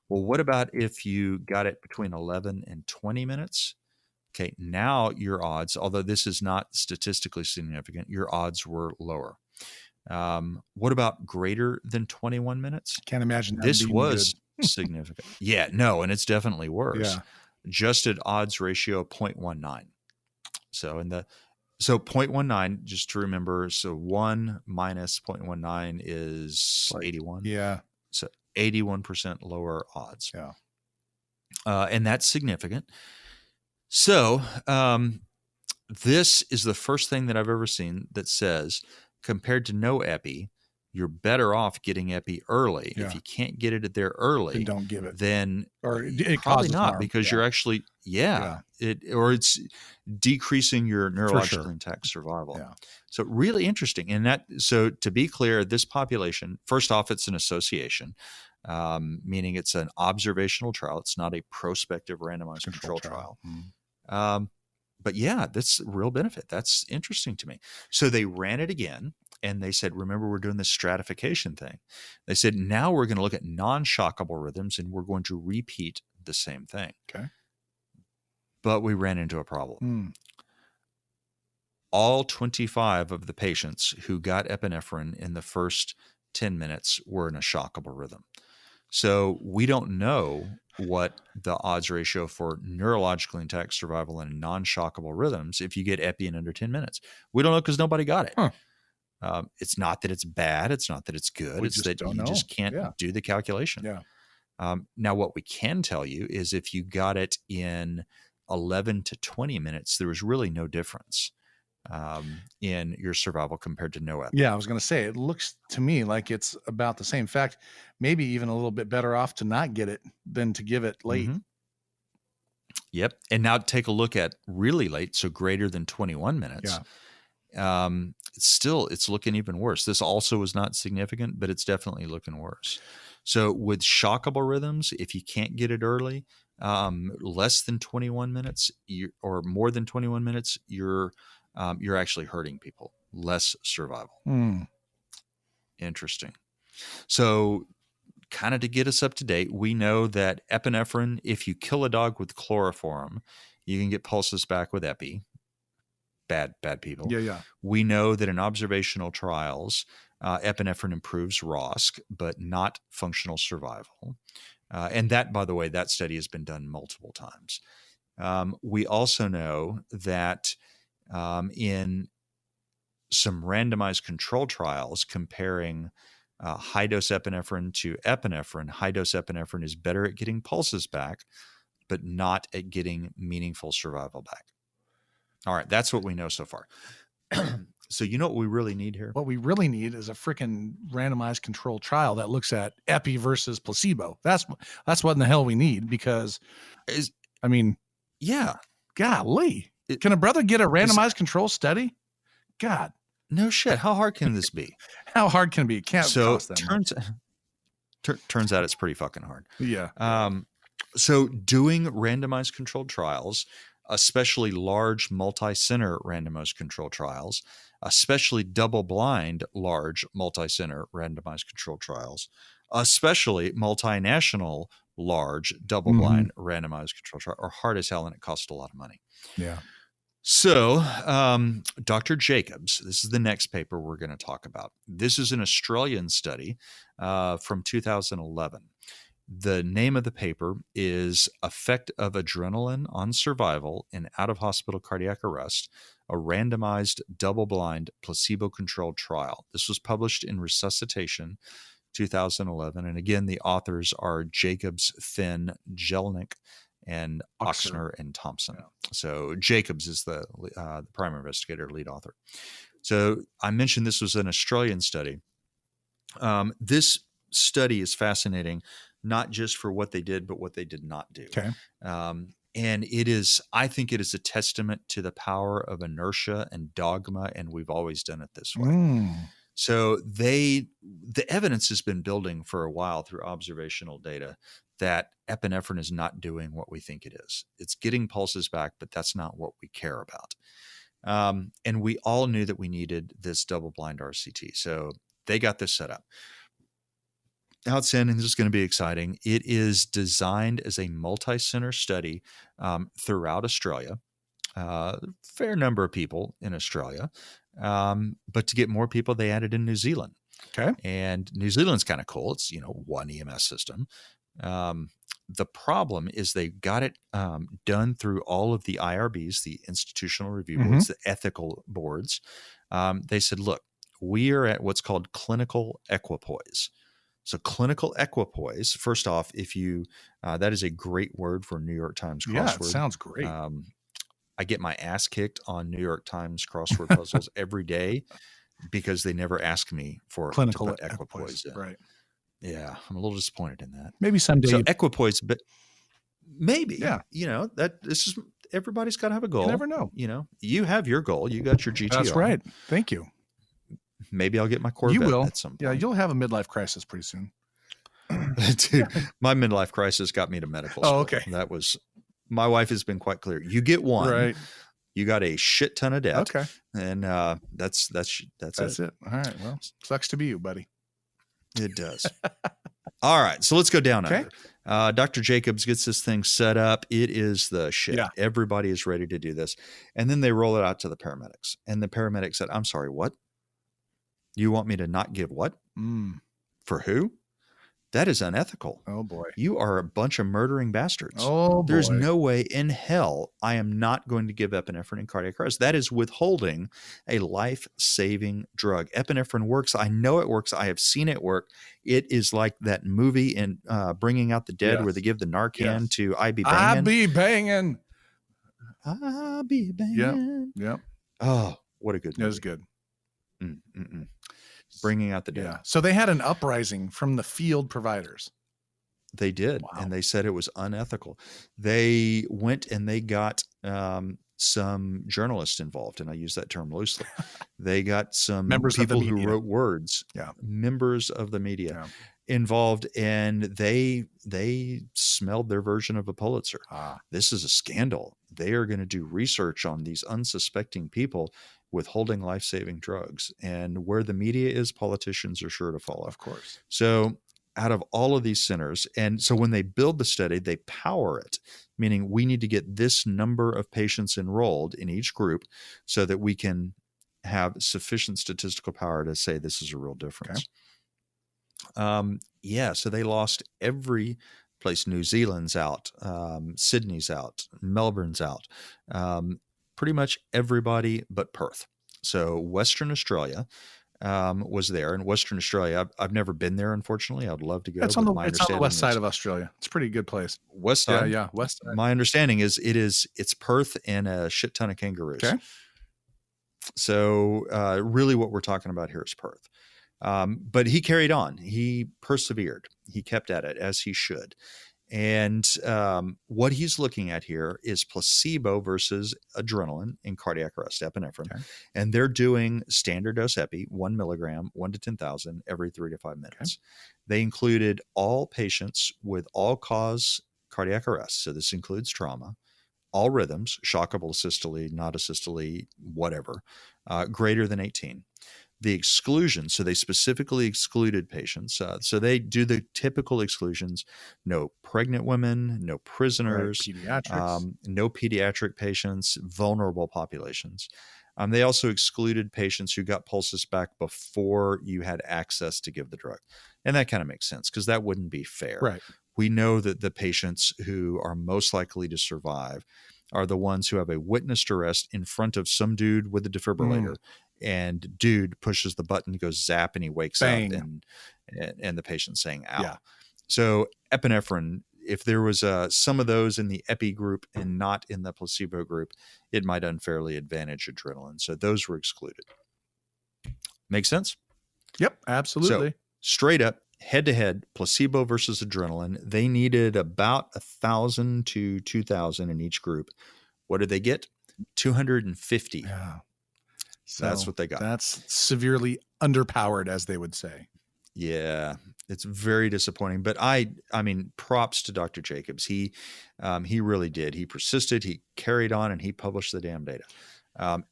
Well, what about if you got it between 11 and 20 minutes? Okay, now your odds, although this is not statistically significant, your odds were lower. What about greater than 21 minutes? Can't imagine that this being was significant. Yeah, no, and it's definitely worse. Yeah. Adjusted odds ratio 0.19. So So 0.19, just to remember, so 1 minus 0.19 is 81. Yeah. So 81% lower odds. Yeah. And that's significant. So this is the first thing that I've ever seen that says, compared to no epi, you're better off getting epi early. Yeah. If you can't get it there early, Then don't give it. then Or it probably causes not, harm. because you're actually, it's decreasing your neurologically intact survival. Yeah. So really interesting. And so to be clear, this population, first off, it's an association, meaning it's an observational trial. It's not a prospective randomized control trial. Mm-hmm. But yeah, that's real benefit. That's interesting to me. So they ran it again. And they said, remember, we're doing this stratification thing. They said, now we're going to look at non-shockable rhythms, and we're going to repeat the same thing. Okay. But we ran into a problem. All 25 of the patients who got epinephrine in the first 10 minutes were in a shockable rhythm. So we don't know what the odds ratio for neurologically intact survival in non-shockable rhythms if you get epi in under 10 minutes. We don't know because nobody got it. Huh. It's not that it's bad. It's not that it's good. It's that you just can't do the calculation. Yeah. Now, what we can tell you is if you got it in 11 to 20 minutes, there was really no difference in your survival compared to no epi. Yeah, I was going to say, it looks to me like it's about the same. In fact, maybe even a little bit better off to not get it than to give it late. Mm-hmm. Yep. And now take a look at really late, so greater than 21 minutes. Yeah. It's looking even worse. This also is not significant, but it's definitely looking worse. So with shockable rhythms, if you can't get it early, less than 21 minutes or more than 21 minutes, you're actually hurting people. Less survival. Interesting. So kind of to get us up to date, we know that epinephrine, if you kill a dog with chloroform, you can get pulses back with epi. Bad people. Yeah. We know that in observational trials, epinephrine improves ROSC, but not functional survival. And that, by the way, that study has been done multiple times. We also know that in some randomized control trials comparing high-dose epinephrine to epinephrine, high-dose epinephrine is better at getting pulses back, but not at getting meaningful survival back. All right, that's what we know so far. So you know what we really need here? What we really need is a freaking randomized controlled trial that looks at epi versus placebo. That's what in the hell we need, because yeah, golly, can a brother get a randomized control study? God, no shit. How hard can this be? How hard can it be? It can't cost that much. Turns out it's pretty fucking hard. Yeah. So doing randomized controlled trials, especially large multi-center randomized controlled trials, especially double-blind large multi-center randomized controlled trials, especially multinational large double-blind randomized controlled trial, are hard as hell, and it costs a lot of money. Yeah. So Dr. Jacobs, this is the next paper we're going to talk about. This is an Australian study from 2011. The name of the paper is Effect of Adrenaline on Survival in Out-of-Hospital Cardiac Arrest, a randomized double-blind placebo-controlled trial. This was published in Resuscitation 2011. And again, the authors are Jacobs, Finn, Jelnick, and Oxner and Thompson. Yeah. So Jacobs is the primary investigator, lead author. So I mentioned this was an Australian study. This study is fascinating, not just for what they did, but what they did not do. Okay. And I think it is a testament to the power of inertia and dogma, and we've always done it this way. So the evidence has been building for a while through observational data that epinephrine is not doing what we think it is. It's getting pulses back, but that's not what we care about. And we all knew that we needed this double-blind RCT. So they got this set up. Outstanding. This is going to be exciting. It is designed as a multi-center study throughout Australia. Fair number of people in Australia. But to get more people, they added in New Zealand. Okay. And New Zealand's kind of cool. It's, one EMS system. The problem is they got it done through all of the IRBs, the institutional review boards, the ethical boards. They said, look, we are at what's called clinical equipoise. So clinical equipoise, first off, if you, that is a great word for New York Times crossword. Yeah, it sounds great. I get my ass kicked on New York Times crossword puzzles every day because they never ask me for Clinical equipoise in. Right. Yeah, I'm a little disappointed in that. Maybe someday. So equipoise, but maybe, Yeah. that this is, everybody's got to have a goal. You never know. You have your goal. You got your GTR. That's right. Thank you. Maybe I'll get my Corvette You will. at some point. Yeah, you'll have a midlife crisis pretty soon. Dude, my midlife crisis got me to medical school. Oh, okay. That was, my wife has been quite clear. You get one. Right. You got a shit ton of debt. Okay. And that's it. All right. Well, sucks to be you, buddy. It does. All right. So let's go down Okay. under. Dr. Jacobs gets this thing set up. It is the shit. Yeah. Everybody is ready to do this. And then they roll it out to the paramedics. And the paramedic said, I'm sorry, what? You want me to not give what? For who? That is unethical. Oh, boy. You are a bunch of murdering bastards. Oh, boy. There's no way in hell I am not going to give epinephrine in cardiac arrest. That is withholding a life-saving drug. Epinephrine works. I know it works. I have seen it work. It is like that movie in Bringing Out the Dead where they give the Narcan to I Be Bangin'. I be banging. I be bangin'. Yep. Oh, what a good movie. It was good. Bringing Out the Dead. Yeah. So they had an uprising from the field providers. They did. Wow. And they said it was unethical. They went and they got some journalists involved. And I use that term loosely. They got some Members of the people who media. wrote words, members of the media involved. And they smelled their version of a Pulitzer. This is a scandal. They are going to do research on these unsuspecting people withholding life-saving drugs. And where the media is, politicians are sure to follow. Of course. So out of all of these centers, and so when they build the study, they power it, meaning we need to get this number of patients enrolled in each group so that we can have sufficient statistical power to say this is a real difference. Okay. So they lost every place. New Zealand's out, Sydney's out, Melbourne's out. Pretty much everybody but Perth. So Western Australia was there. And Western Australia, I've never been there, unfortunately. I'd love to go. It's on the west side of Australia. It's a pretty good place. West side? Yeah, west side. My understanding is it's Perth and a shit ton of kangaroos. Okay. So really what we're talking about here is Perth. But he carried on. He persevered. He kept at it, as he should. And what he's looking at here is placebo versus adrenaline in cardiac arrest, epinephrine. Okay. And they're doing standard dose epi, 1 milligram, 1 to 10,000 every 3 to 5 minutes. Okay. They included all patients with all-cause cardiac arrest. So this includes trauma, all rhythms, shockable asystole, not asystole, whatever, greater than 18. The exclusion, so they specifically excluded patients. So they do the typical exclusions: no pregnant women, no prisoners, pediatrics. No pediatric patients, vulnerable populations. They also excluded patients who got pulses back before you had access to give the drug. And that kind of makes sense because that wouldn't be fair. Right. We know that the patients who are most likely to survive are the ones who have a witnessed arrest in front of some dude with a defibrillator. And dude pushes the button, goes zap, and he wakes Bang. up, and the patient's saying, ow. Yeah. So epinephrine, if there was some of those in the epi group and not in the placebo group, it might unfairly advantage adrenaline. So those were excluded. Make sense? Yep, absolutely. So straight up, head-to-head, placebo versus adrenaline, they needed about 1,000 to 2,000 in each group. What did they get? 250. Yeah. So that's what they got. That's severely underpowered, as they would say. Yeah, it's very disappointing. But I mean, props to Dr. Jacobs. He really did. He persisted. He carried on, and he published the damn data.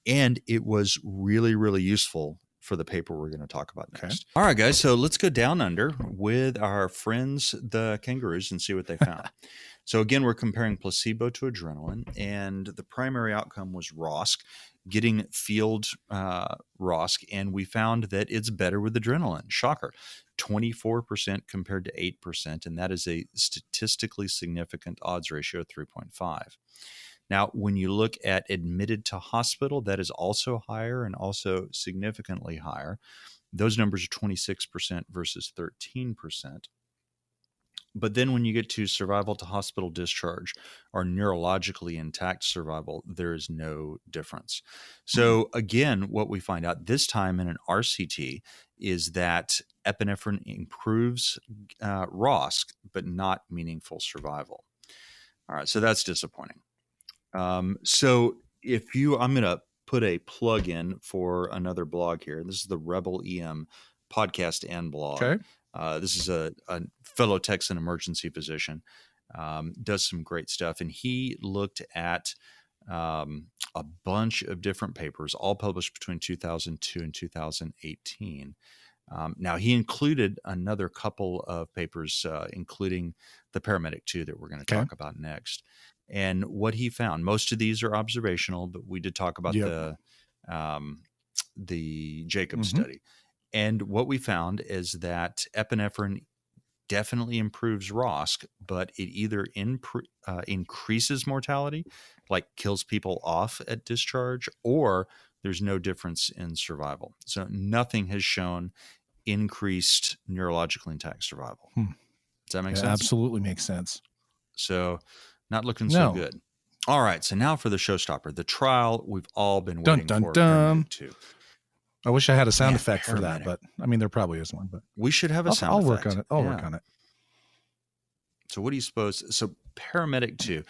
And it was really, really useful for the paper we're going to talk about next. Okay. All right, guys. So let's go down under with our friends, the kangaroos, and see what they found. So again, we're comparing placebo to adrenaline, and the primary outcome was ROSC, getting field ROSC, and we found that it's better with adrenaline. Shocker. 24% compared to 8%, and that is a statistically significant odds ratio of 3.5. Now, when you look at admitted to hospital, that is also higher and also significantly higher. Those numbers are 26% versus 13%. But then when you get to survival to hospital discharge or neurologically intact survival, there is no difference. So again, what we find out this time in an RCT is that epinephrine improves ROSC, but not meaningful survival. All right, so that's disappointing. So I'm going to put a plug in for another blog here. This is the Rebel EM podcast and blog. Okay. This is a fellow Texan emergency physician, does some great stuff. And he looked at a bunch of different papers, all published between 2002 and 2018. Now, he included another couple of papers, including the Paramedic 2 that we're going to talk about next. And what he found, most of these are observational, but we did talk about the Jacob study. And what we found is that epinephrine definitely improves ROSC, but it either increases mortality, like kills people off at discharge, or there's no difference in survival. So nothing has shown increased neurologically intact survival. Does that make sense? Absolutely makes sense. So not looking so good. All right. So now for the showstopper, the trial we've all been waiting for. Paramedic 2. I wish I had a sound effect for that, but I mean, there probably is one, but we should have a sound I'll effect. work on it. I'll work on it. So what do you suppose? So Paramedic 2,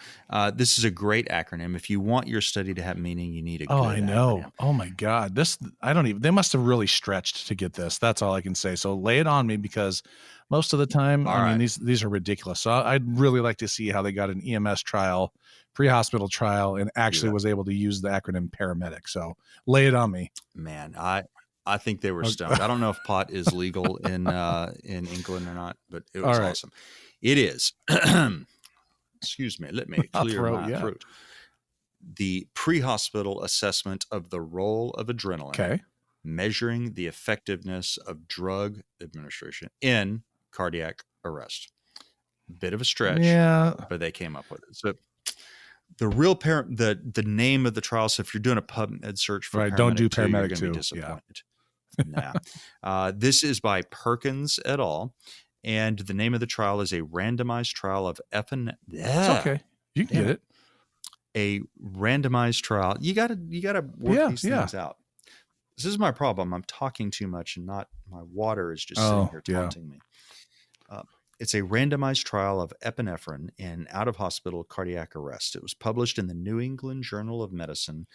this is a great acronym. If you want your study to have meaning, you need a good acronym. Oh my God. They must have really stretched to get this. That's all I can say. So lay it on me, because most of the time, mean, these are ridiculous. So I'd really like to see how they got an EMS trial, pre-hospital trial, and actually was able to use the acronym paramedic. So lay it on me. Man, I think they were stoned. I don't know if pot is legal in England or not, but it was awesome. It is. Excuse me. Let me clear my throat. The pre-hospital assessment of the role of adrenaline, measuring the effectiveness of drug administration in cardiac arrest. Bit of a stretch, but they came up with it. So the real the name of the trial. So if you're doing a PubMed search for Paramedic don't do 2, Paramedic you're going 2. to be disappointed. This is by Perkins et al. And the name of the trial is a randomized trial of It's okay. You can get it. A randomized trial. You gotta work these things out. This is my problem. I'm talking too much, and not my water is just sitting here taunting me. It's a randomized trial of epinephrine in out-of-hospital cardiac arrest. It was published in the New England Journal of Medicine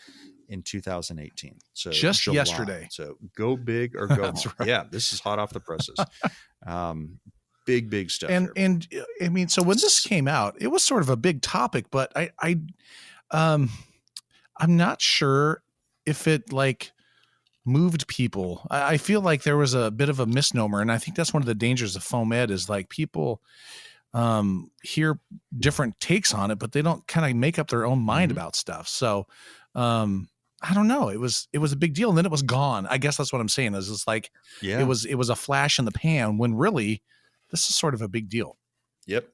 in 2018. So just July. yesterday. So go big or go home. Right. Yeah, this is hot off the presses. Big stuff. And I mean, so when this came out, it was sort of a big topic, but I'm not sure if it moved people. I feel like there was a bit of a misnomer, and I think that's one of the dangers of foam ed is people hear different takes on it, but they don't kind of make up their own mind about stuff. So I don't know. It was a big deal, and then it was gone. I guess that's what I'm saying. Is it's it was a flash in the pan when really this is sort of a big deal. Yep.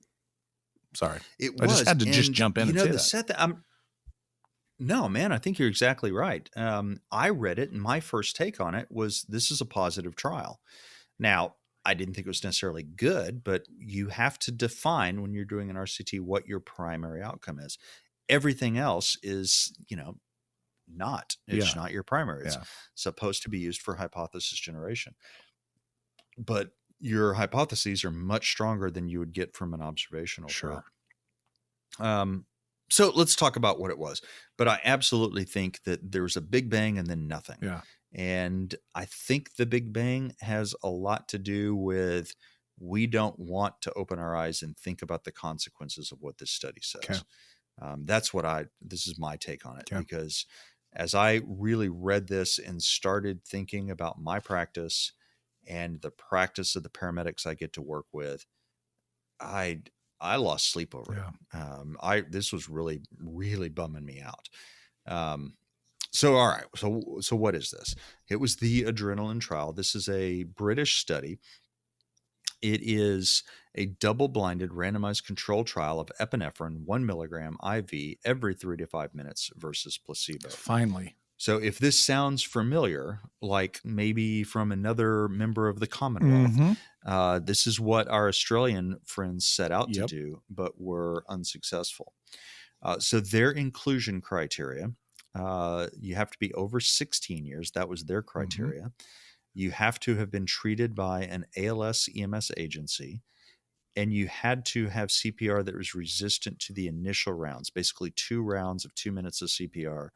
Sorry, I just had to just jump in. And say that. No, man, I think you're exactly right. I read it, and my first take on it was this is a positive trial. Now, I didn't think it was necessarily good, but you have to define when you're doing an RCT what your primary outcome is. Everything else is, not. It's not your primary. It's supposed to be used for hypothesis generation. But your hypotheses are much stronger than you would get from an observational trial. So let's talk about what it was. But I absolutely think that there was a big bang and then nothing. Yeah. And I think the big bang has a lot to do with we don't want to open our eyes and think about the consequences of what this study says. Okay. This is my take on it, because as I really read this and started thinking about my practice and the practice of the paramedics I get to work with, I lost sleep over it. This was really, really bumming me out. So, all right. So what is this? It was the adrenaline trial. This is a British study. It is a double-blinded randomized control trial of epinephrine 1 milligram IV every 3 to 5 minutes versus placebo. Finally. So if this sounds familiar, like maybe from another member of the Commonwealth, this is what our Australian friends set out to do, but were unsuccessful. So their inclusion criteria, you have to be over 16 years. That was their criteria. You have to have been treated by an ALS EMS agency, and you had to have CPR that was resistant to the initial rounds, basically 2 rounds of 2 minutes of CPR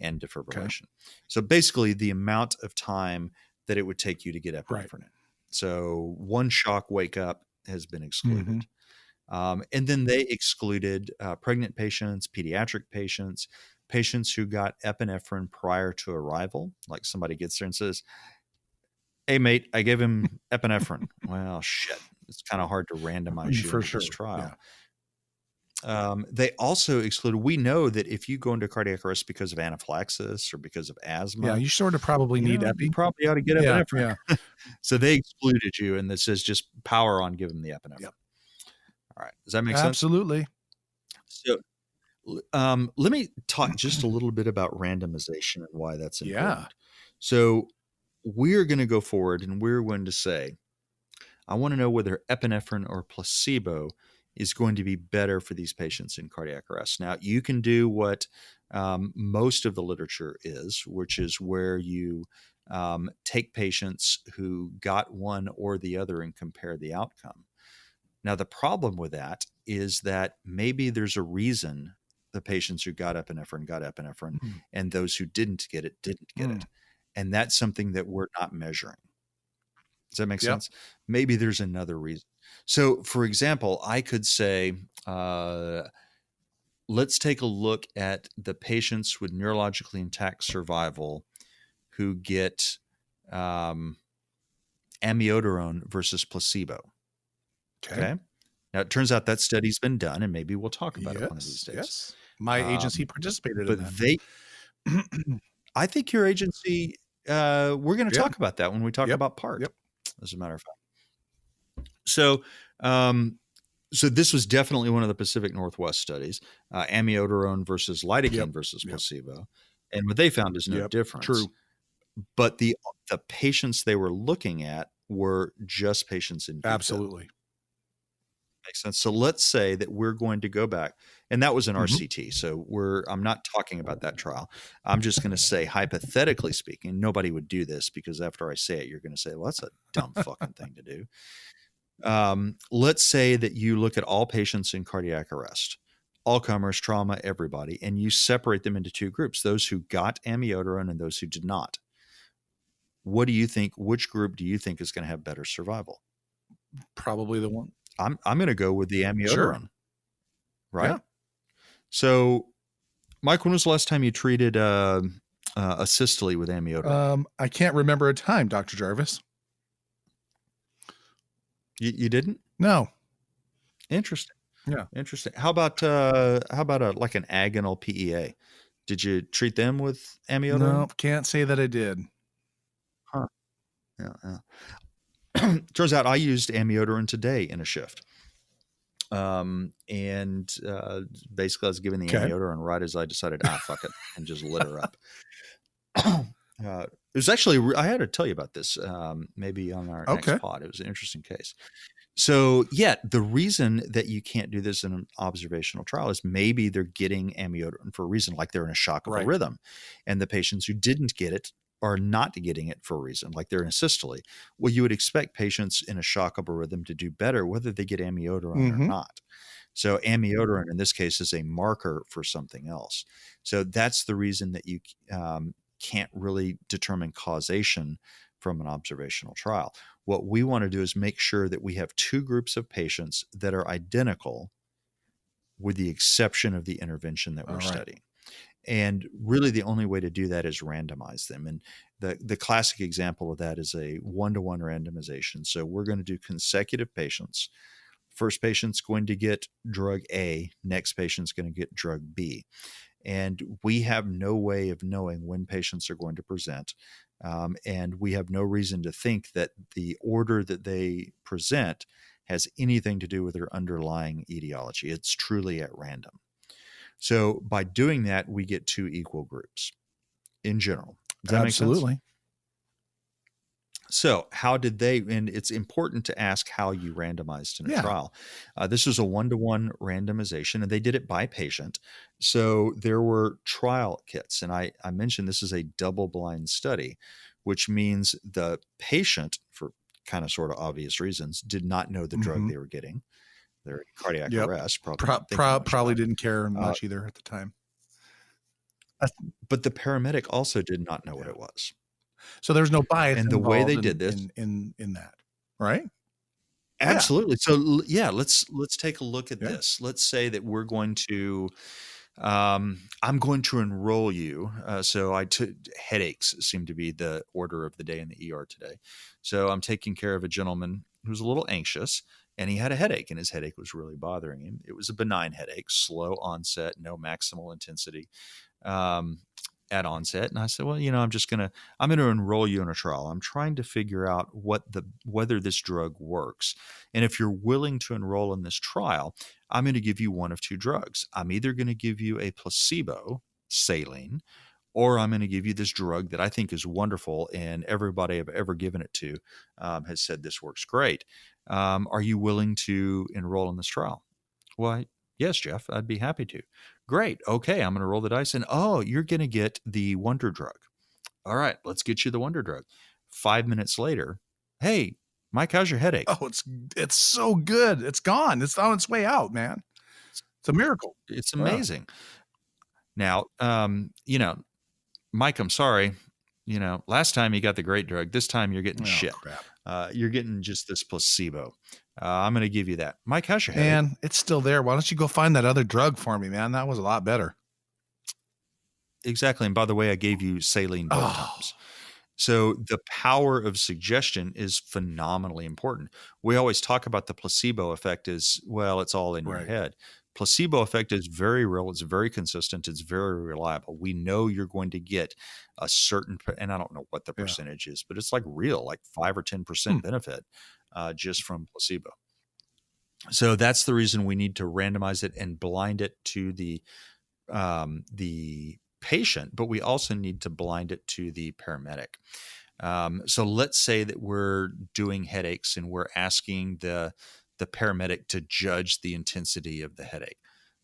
and defibrillation. So basically the amount of time that it would take you to get epinephrine in. So 1 shock wake up has been excluded. And then they excluded pregnant patients, pediatric patients, patients who got epinephrine prior to arrival. Like somebody gets there and says, "Hey mate, I gave him epinephrine." Well, shit. It's kind of hard to randomize you into this trial. They also excluded, we know that if you go into cardiac arrest because of anaphylaxis or because of asthma, you sort of probably need epi. You probably ought to get epinephrine. So they excluded you, and this says just power on, give them the epinephrine. All right. Does that make sense? Absolutely. So let me talk just a little bit about randomization and why that's important. So we're going to go forward and we're going to say, I want to know whether epinephrine or placebo is going to be better for these patients in cardiac arrest. Now, you can do what most of the literature is, which is where you take patients who got one or the other and compare the outcome. Now, the problem with that is that maybe there's a reason the patients who got epinephrine, and those who didn't get it, didn't get it. And that's something that we're not measuring. Does that make sense? Maybe there's another reason. So, for example, I could say, let's take a look at the patients with neurologically intact survival who get amiodarone versus placebo. Okay. Now, it turns out that study's been done, and maybe we'll talk about it one of these days. My agency participated in that. I think your agency, we're going to talk about that when we talk about PART, as a matter of fact. So, so this was definitely one of the Pacific Northwest studies, amiodarone versus lidocaine versus placebo. And what they found is no difference. True. But the patients they were looking at were just patients in VIVA. Absolutely. Makes sense. So let's say that we're going to go back, and that was an RCT. So I'm not talking about that trial. I'm just going to say, hypothetically speaking, nobody would do this because after I say it, you're going to say, well, that's a dumb fucking thing to do. Let's say that you look at all patients in cardiac arrest, all comers, trauma, everybody, and you separate them into 2 groups, those who got amiodarone and those who did not. What do you think? Which group do you think is going to have better survival? Probably the one. I'm going to go with the amiodarone. Right? Yeah. So, Mike, when was the last time you treated a systole with amiodarone? I can't remember a time, Dr. Jarvis. You didn't? No. Interesting. Yeah. Interesting. How about like an agonal PEA? Did you treat them with amiodarone? No, can't say that I did. Huh. Yeah. Turns out I used amiodarone today in a shift. And basically I was given the amiodarone right as I decided, fuck it, and just lit her up. It was actually, I had to tell you about this, maybe on our next pod. It was an interesting case. So the reason that you can't do this in an observational trial is maybe they're getting amiodarone for a reason, like they're in a shock of a rhythm, and the patients who didn't get it are not getting it for a reason, like they're in a systole. Well, you would expect patients in a shock of a rhythm to do better, whether they get amiodarone or not. So amiodarone in this case is a marker for something else. So that's the reason that you can't really determine causation from an observational trial. What we want to do is make sure that we have 2 groups of patients that are identical with the exception of the intervention that we're studying. And really the only way to do that is randomize them. And the classic example of that is a 1-to-1 randomization. So we're going to do consecutive patients. First patient's going to get drug A, next patient's going to get drug B. And we have no way of knowing when patients are going to present. And we have no reason to think that the order that they present has anything to do with their underlying etiology. It's truly at random. So by doing that, we get 2 equal groups in general. Does that make sense? Absolutely. So how did they, and it's important to ask how you randomized in a trial. This was a 1-to-1 randomization, and they did it by patient. So there were trial kits, and I mentioned this is a double-blind study, which means the patient, for kind of sort of obvious reasons, did not know the drug they were getting. They're in cardiac arrest. Probably didn't care much either at the time. But the paramedic also did not know what it was. So there's no bias. And the way they did this in that, right? Absolutely. So let's take a look at this. Let's say that we're going to, I'm going to enroll you. So headaches seem to be the order of the day in the ER today. So I'm taking care of a gentleman who's a little anxious, and he had a headache, and his headache was really bothering him. It was a benign headache, slow onset, no maximal intensity. At onset. And I said, well, I'm going to enroll you in a trial. I'm trying to figure out whether this drug works. And if you're willing to enroll in this trial, I'm going to give you one of 2 drugs. I'm either going to give you a placebo, saline, or I'm going to give you this drug that I think is wonderful, and everybody I've ever given it to has said this works great. Are you willing to enroll in this trial? Well, yes, Jeff, I'd be happy to. Great. Okay, I'm going to roll the dice, and you're going to get the wonder drug. All right, let's get you the wonder drug. 5 minutes later, hey, Mike, how's your headache? Oh, it's so good. It's gone. It's on its way out, man. It's a miracle. It's amazing. Now, Mike, I'm sorry. Last time you got the great drug. This time you're getting shit. Crap. You're getting just this placebo. I'm going to give you that. Mike, how's your headache? Man, it's still there. Why don't you go find that other drug for me, man? That was a lot better. Exactly. And by the way, I gave you saline both times. So the power of suggestion is phenomenally important. We always talk about the placebo effect as, well, it's all in your head. Placebo effect is very real. It's very consistent. It's very reliable. We know you're going to get a certain, and I don't know what the percentage is, but it's like real, like 5 or 10% benefit just from placebo. So that's the reason we need to randomize it and blind it to the patient, but we also need to blind it to the paramedic. So let's say that we're doing headaches and we're asking the paramedic to judge the intensity of the headache.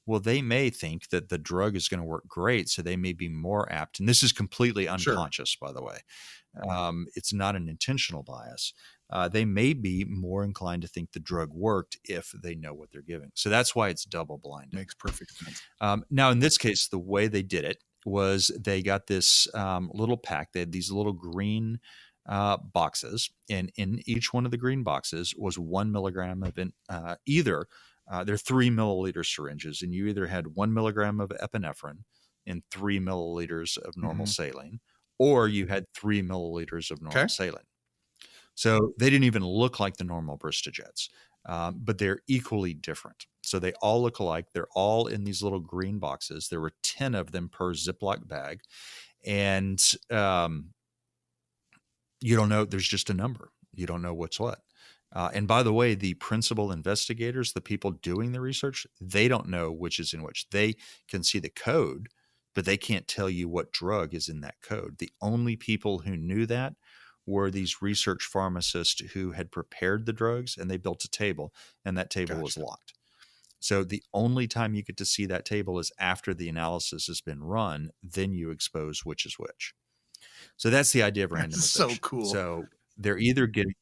Well, they may think that the drug is going to work great, so they may be more apt. And this is completely unconscious, by the way. It's not an intentional bias. They may be more inclined to think the drug worked if they know what they're giving. So that's why it's double blinded. Makes perfect sense. Now, in this case, the way they did it was they got this little pack. They had these little green boxes, and in each one of the green boxes was 1 milligram of they're 3 milliliter syringes, and you either had 1 milligram of epinephrine and 3 milliliters of normal saline, or you had 3 milliliters of normal saline. So they didn't even look like the normal Bristol-Jets, but they're equally different. So they all look alike. They're all in these little green boxes. There were 10 of them per Ziploc bag. And you don't know, there's just a number. You don't know what's what. And by the way, the principal investigators, the people doing the research, they don't know which is in which. They can see the code, but they can't tell you what drug is in that code. The only people who knew that were these research pharmacists who had prepared the drugs, and they built a table, and that table was locked. So the only time you get to see that table is after the analysis has been run, then you expose which is which. So that's the idea of randomization. That's so cool. So they're either getting,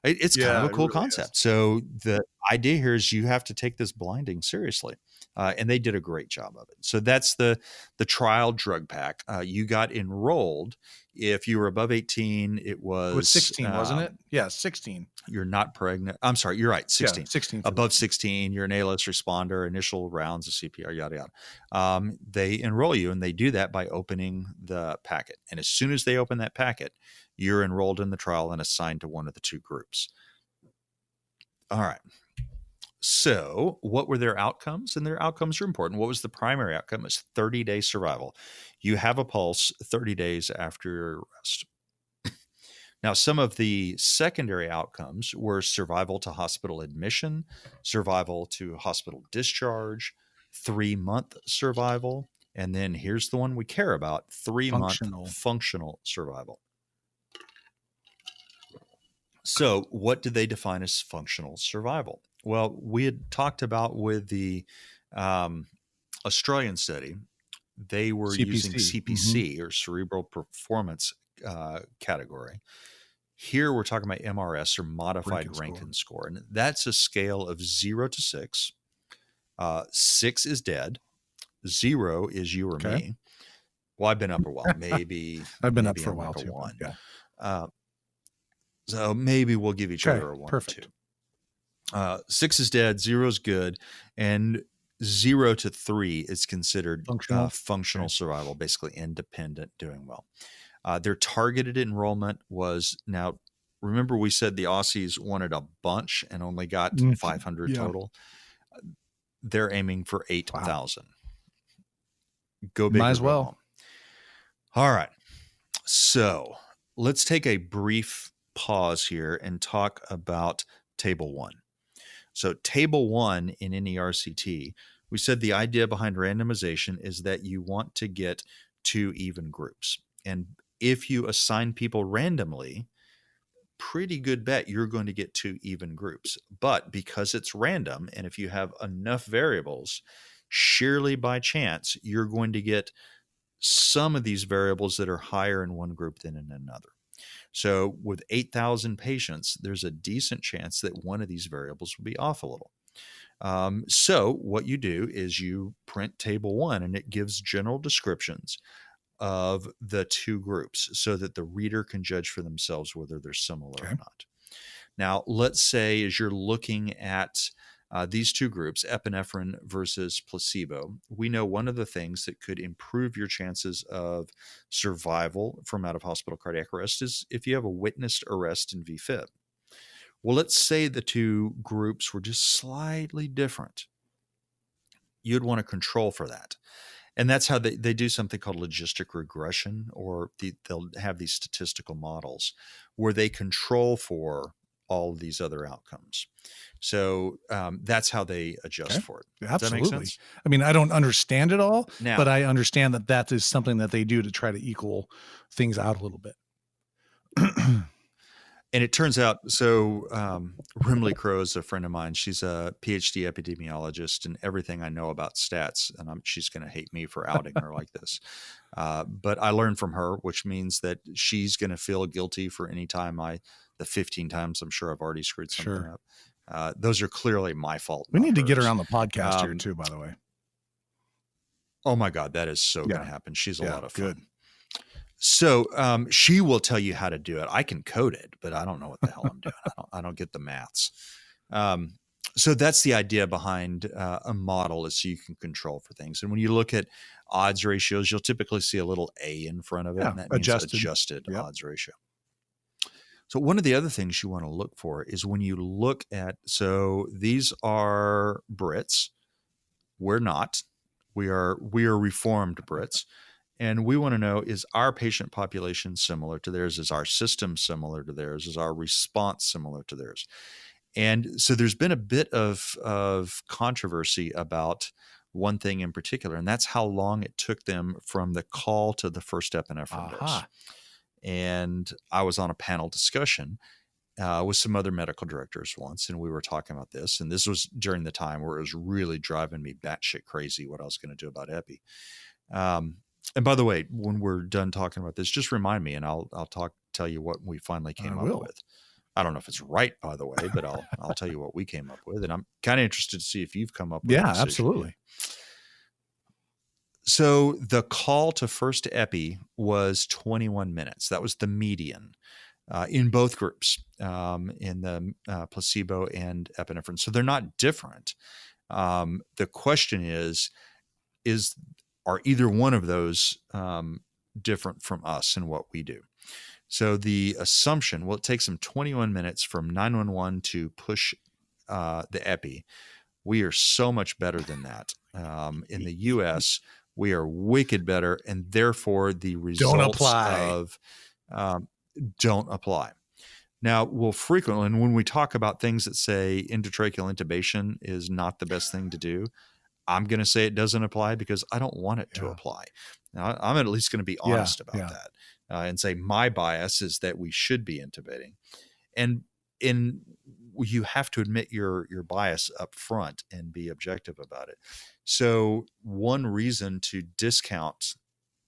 it's kind of a cool concept. So the idea here is you have to take this blinding seriously. And they did a great job of it. So that's the trial drug pack. You got enrolled. If you were above 18, it was 16, wasn't it? Yeah, 16. You're not pregnant. I'm sorry. You're right. 16. Yeah, 16. Above 16, you're an ALS responder, initial rounds of CPR, yada, yada. They enroll you, and they do that by opening the packet. And as soon as they open that packet, you're enrolled in the trial and assigned to one of the 2 groups. All right. So what were their outcomes? And their outcomes are important. What was the primary outcome? It was 30-day survival. You have a pulse 30 days after your arrest. Now, some of the secondary outcomes were survival to hospital admission, survival to hospital discharge, 3-month survival, and then here's the one we care about, 3-month functional survival. So what did they define as functional survival? Well, we had talked about with the Australian study, they were using CPC or cerebral performance category. Here we're talking about MRS or modified Rankin score. And that's a scale of 0 to 6. 6 is dead. 0 is you or me. Well, I've been up a while. Maybe I've been up maybe for a I'm while like too. 1. Yeah. So maybe we'll give each other a 1 perfect. or 2. 6 is dead. 0 is good. And 0 to 3 is considered functional survival, basically independent, doing well. Their targeted enrollment was, now remember we said the Aussies wanted a bunch and only got 500 total. They're aiming for 8,000. Go big. Might as well. All right. So let's take a brief pause here and talk about table 1. So table 1 in NERCT, we said the idea behind randomization is that you want to get 2 even groups. And if you assign people randomly, pretty good bet you're going to get 2 even groups. But because it's random, and if you have enough variables, sheerly by chance, you're going to get some of these variables that are higher in one group than in another. So with 8,000 patients, there's a decent chance that one of these variables will be off a little. So what you do is you print table 1, and it gives general descriptions of the 2 groups so that the reader can judge for themselves whether they're similar or not. Now, let's say as you're looking at these 2 groups, epinephrine versus placebo, we know one of the things that could improve your chances of survival from out-of-hospital cardiac arrest is if you have a witnessed arrest in VFib. Well, let's say the 2 groups were just slightly different. You'd want to control for that. And that's how they do something called logistic regression, or they'll have these statistical models where they control for all of these other outcomes. So that's how they adjust for it. Does Absolutely. that make sense? I mean, I don't understand it all, Now, but I understand that that is something that they do to try to equal things out a little bit. And it turns out, so Rimley Crow is a friend of mine. She's a PhD epidemiologist, and everything I know about stats, and she's going to hate me for outing her like this. But I learned from her, which means that she's going to feel guilty for any time the 15 times I'm sure I've already screwed something up. Those are clearly my fault. We need to get her on the podcast here too, by the way. Oh my God, that is so going to happen. She's a lot of fun. Good. So she will tell you how to do it. I can code it, but I don't know what the hell I'm doing. I don't get the maths. So that's the idea behind a model, is so you can control for things. And when you look at odds ratios, you'll typically see a little A in front of it. And that means adjusted odds ratio. So one of the other things you want to look for is when you look at, so these are Brits. We're not. We are reformed Brits. And we want to know, is our patient population similar to theirs? Is our system similar to theirs? Is our response similar to theirs? And so there's been a bit of controversy about one thing in particular, and that's how long it took them from the call to the first epinephrine dose. And I was on a panel discussion with some other medical directors once, and we were talking about this. And this was during the time where it was really driving me batshit crazy what I was going to do about epi. And by the way, when we're done talking about this, just remind me, and I'll tell you what we finally came up with. I don't know if it's right, by the way, but I'll tell you what we came up with, and I'm kind of interested to see if you've come up with. Yeah, absolutely. So the call to first epi was 21 minutes. That was the median in both groups, in the placebo and epinephrine. So they're not different. The question is are either one of those different from us and what we do? So the assumption, well, it takes them 21 minutes from 911 to push the epi. We are so much better than that. In the U.S., we are wicked better, and therefore the results don't apply. Now, we'll frequently, and when we talk about things that say endotracheal intubation is not the best thing to do, I'm going to say it doesn't apply because I don't want it to apply. Now, I'm at least going to be honest about that and say my bias is that we should be intubating. And you have to admit your bias up front and be objective about it. So one reason to discount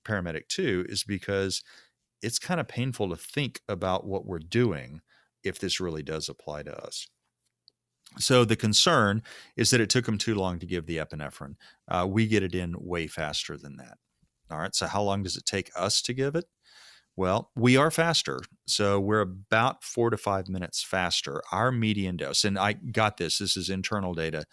Paramedic 2 is because it's kind of painful to think about what we're doing if this really does apply to us. So the concern is that it took them too long to give the epinephrine. We get it in way faster than that. All right. So how long does it take us to give it? Well, we are faster. So we're about 4 to 5 minutes faster. Our median dose, and I got this is internal data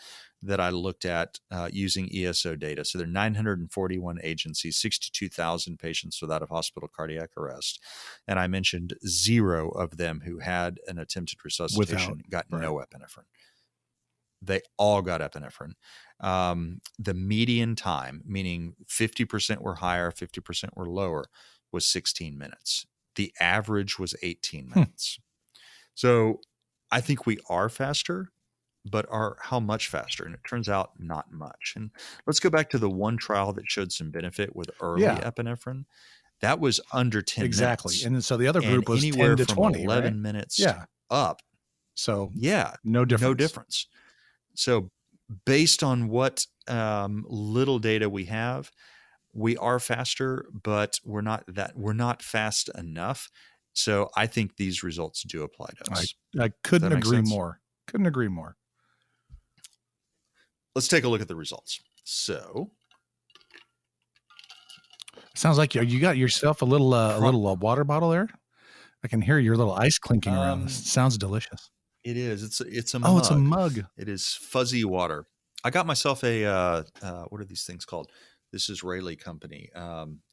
that I looked at using ESO data. So there are 941 agencies, 62,000 patients without a hospital cardiac arrest. And I mentioned 0 of them who had an attempted resuscitation got no epinephrine. They all got epinephrine. The median time, meaning 50% were higher, 50% were lower, was 16 minutes. The average was 18 minutes. So I think we are faster, but how much faster? And it turns out not much. And let's go back to the one trial that showed some benefit with early epinephrine. That was under 10 minutes. And so the other group was anywhere 10 to 20, 11 right? minutes up. So no difference. So based on what little data we have, we are faster, but we're not fast enough. So I think these results do apply to us. I couldn't agree more. Couldn't agree more. Let's take a look at the results. So sounds like you got yourself a little water bottle there. I can hear your little ice clinking around. It sounds delicious. It is. It's a mug. Oh, it's a mug. It is fuzzy water. I got myself a what are these things called? This Israeli company,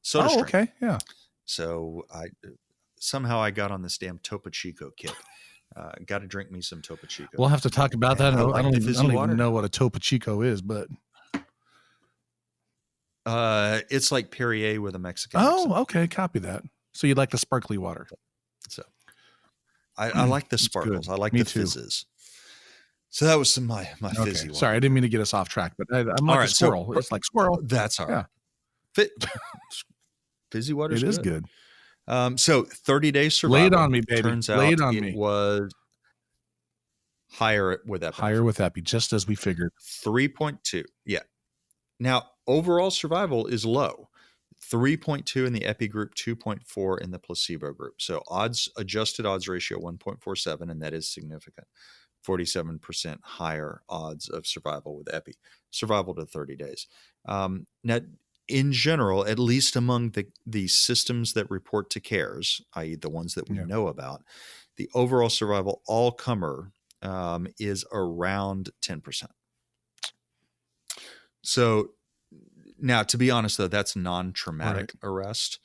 Soda Stream. Okay, yeah. So I got on this damn Topo Chico kick. Got to drink me some Topo Chico. We'll have to talk about that. I don't even know what a Topo Chico is, but it's like Perrier with a Mexican accent. Okay, copy that. So you like the sparkly water? So I like the sparkles. Good. I like Me the too. fizzes. So that was my fizzy water. Sorry, I didn't mean to get us off track, but I'm like a squirrel. It's like squirrel. That's all right. Fizzy water is good. So 30-day survival. Lay it on me, baby. Turns out it was higher with epi. Higher with epi, just as we figured. 3.2. Yeah. Now, overall survival is low. 3.2 in the epi group, 2.4 in the placebo group. So adjusted odds ratio 1.47, and that is significant. 47% higher odds of survival with epi. Survival to 30 days. Now, in general, at least among the systems that report to CARES, i.e. the ones that we know about, the overall survival all-comer is around 10%. So now, to be honest, though, that's non-traumatic arrest,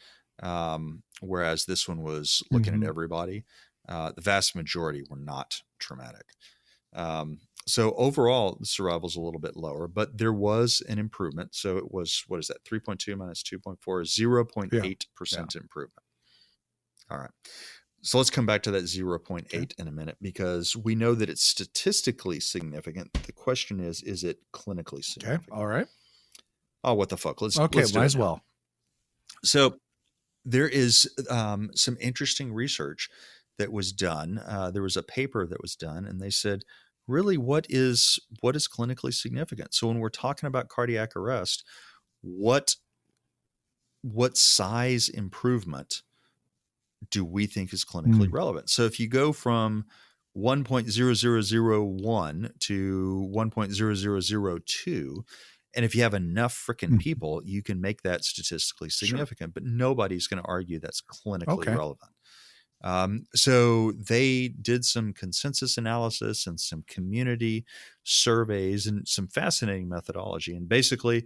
whereas this one was looking at everybody. The vast majority were not traumatic. So overall, the survival is a little bit lower, but there was an improvement. So it was, 3.2 minus 2.4, 0.8% improvement. All right. So let's come back to that 0.8 in a minute, because we know that it's statistically significant. The question is it clinically significant? Okay. All right. Oh, what the fuck? Let's might as well. So there is some interesting research that was done. There was a paper that was done, and they said, really, what is clinically significant? So when we're talking about cardiac arrest, what size improvement do we think is clinically relevant? So if you go from 1.0001 to 1.0002, and if you have enough freaking people, you can make that statistically significant, but nobody's going to argue that's clinically relevant. So they did some consensus analysis and some community surveys and some fascinating methodology. And basically,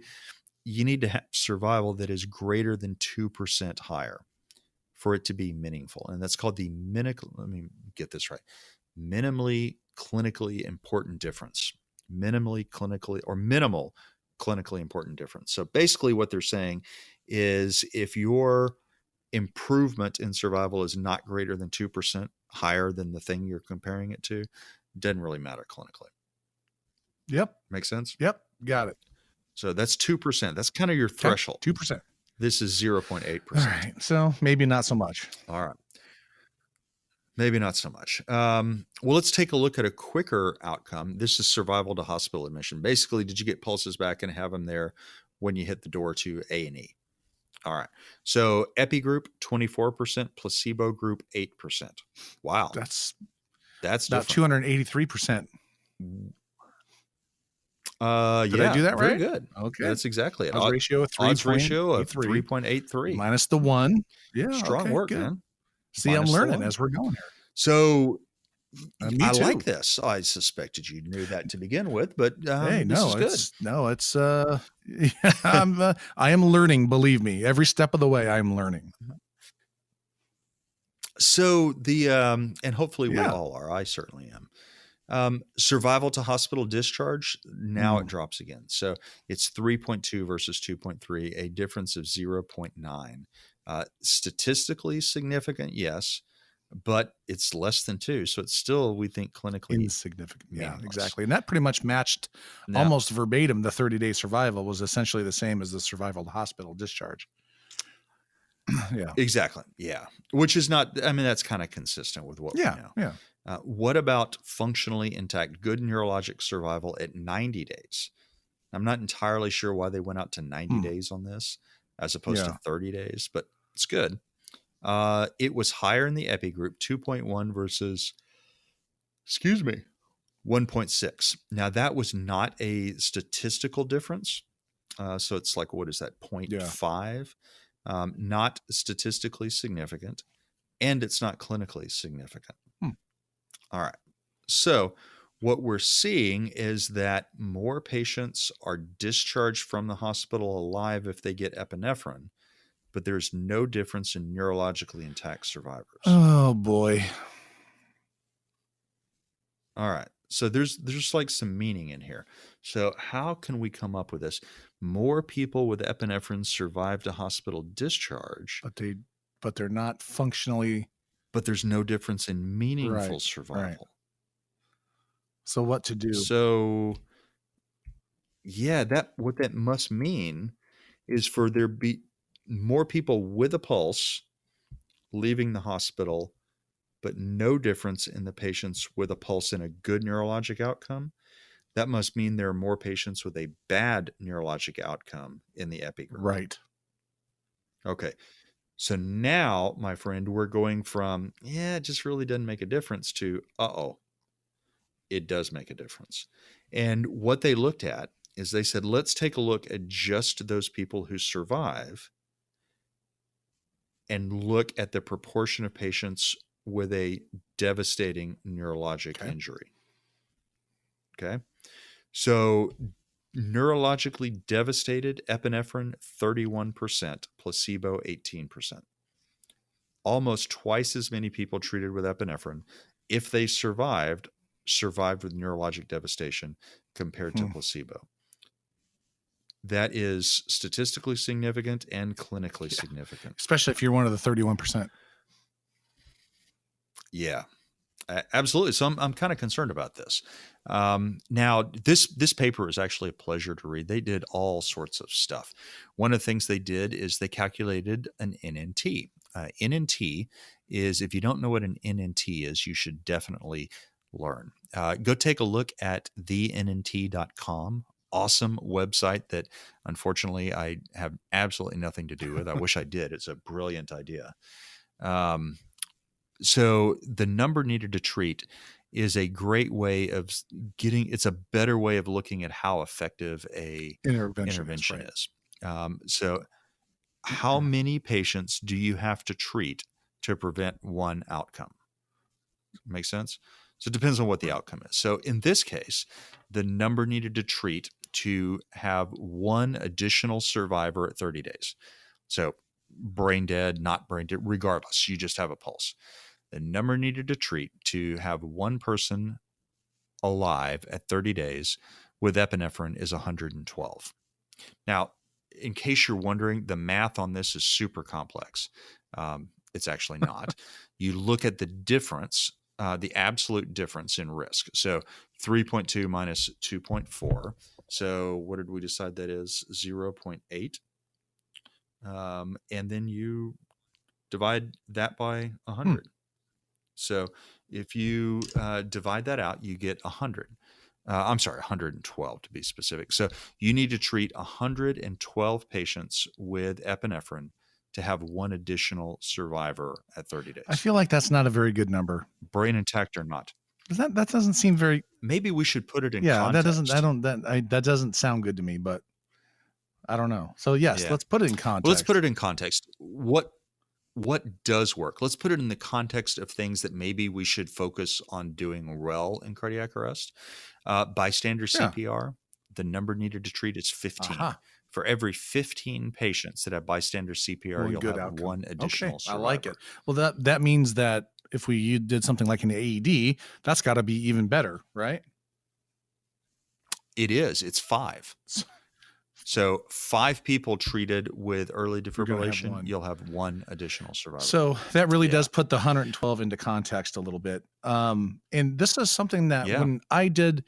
you need to have survival that is greater than 2% higher for it to be meaningful. And that's called the minimally clinically important difference. Minimal clinically important difference. So basically what they're saying is if your improvement in survival is not greater than 2%, higher than the thing you're comparing it to, doesn't really matter clinically. Yep. Make sense? Yep. Got it. So that's 2%. That's kind of your threshold. 2%. This is 0.8%. All right. So maybe not so much. All right. Maybe not so much. Well, let's take a look at a quicker outcome. This is survival to hospital admission. Basically, did you get pulses back and have them there when you hit the door to A&E? All right. So epi group, 24%, placebo group, 8%. Wow. That's different. about 283%. Did I do that very right? good. Okay. That's exactly it. Odds ratio of 3.83. Minus the 1. Yeah. Strong work, good. man. See, Minus I'm the learning 1. as we're going here. So Me I too. like this. I suspected you knew that to begin with, but Hey, this is good. I am learning. Believe me, every step of the way, I am learning. So and hopefully we Yeah. all are. I certainly am. Survival to hospital discharge. Now it drops again. So it's 3.2 versus 2.3, a difference of 0.9. Statistically significant, yes, but it's less than 2. So it's still, we think, clinically Insignificant. Yeah, meaningless. exactly. And that pretty much matched almost verbatim. The 30-day survival was essentially the same as the survival to hospital discharge. Yeah. Exactly. Yeah. Which is not, I mean, that's kind of consistent with what we know. Yeah. What about functionally intact, good neurologic survival at 90 days? I'm not entirely sure why they went out to 90 days on this as opposed to 30 days, but it's good. It was higher in the epi group, 2.1 versus, 1.6. Now that was not a statistical difference. So it's like, what is that? 0.5, not statistically significant, and it's not clinically significant. All right. So what we're seeing is that more patients are discharged from the hospital alive if they get epinephrine, but there's no difference in neurologically intact survivors. Oh boy. All right. So there's like some meaning in here. So how can we come up with this? More people with epinephrine survive to hospital discharge, But they're not functionally. but there's no difference in meaningful survival. Right. So what to do? So yeah, what that must mean is for there be more people with a pulse leaving the hospital, but no difference in the patients with a pulse and a good neurologic outcome. That must mean there are more patients with a bad neurologic outcome in the epi group. Right. Okay. So now, my friend, we're going from, it just really doesn't make a difference to, it does make a difference. And what they looked at is they said, let's take a look at just those people who survive and look at the proportion of patients with a devastating neurologic injury. Okay. So neurologically devastated, epinephrine, 31%, placebo, 18%. Almost twice as many people treated with epinephrine, if they survived with neurologic devastation compared to placebo. That is statistically significant and clinically significant. Especially if you're one of the 31%. Yeah, absolutely. So I'm kind of concerned about this. Now, this paper is actually a pleasure to read. They did all sorts of stuff. One of the things they did is they calculated an NNT. NNT is, if you don't know what an NNT is, you should definitely learn. Go take a look at thennt.com. Awesome website that unfortunately I have absolutely nothing to do with. I wish I did. It's a brilliant idea. So the number needed to treat is a great way of it's a better way of looking at how effective a intervention is. So how many patients do you have to treat to prevent one outcome? Make sense? So it depends on what the outcome is. So in this case, the number needed to treat to have one additional survivor at 30 days. So brain dead, not brain dead, regardless, you just have a pulse. The number needed to treat to have one person alive at 30 days with epinephrine is 112. Now, in case you're wondering, the math on this is super complex. It's actually not. You look at the difference, the absolute difference in risk. So 3.2 minus 2.4. So what did we decide that is? 0.8. And then you divide that by 100. So if you divide that out, you get 100. I'm sorry, 112 to be specific. So you need to treat 112 patients with epinephrine to have one additional survivor at 30 days. I feel like that's not a very good number. Brain intact or not. That doesn't seem very. Maybe we should put it in Yeah, context. that doesn't sound good to me, but I don't know. So yes, let's put it in context. Well, let's put it in context. What does work? Let's put it in the context of things that maybe we should focus on doing well in cardiac arrest. Bystander CPR, the number needed to treat is 15. For every 15 patients that have bystander CPR, you'll have outcome. One additional survivor. I like it. Well, that means that if you did something like an AED, that's got to be even better, right? It is. It's 5. So 5 people treated with early defibrillation, you'll have one additional survivor. So that really does put the 112 into context a little bit. And this is something that when I did,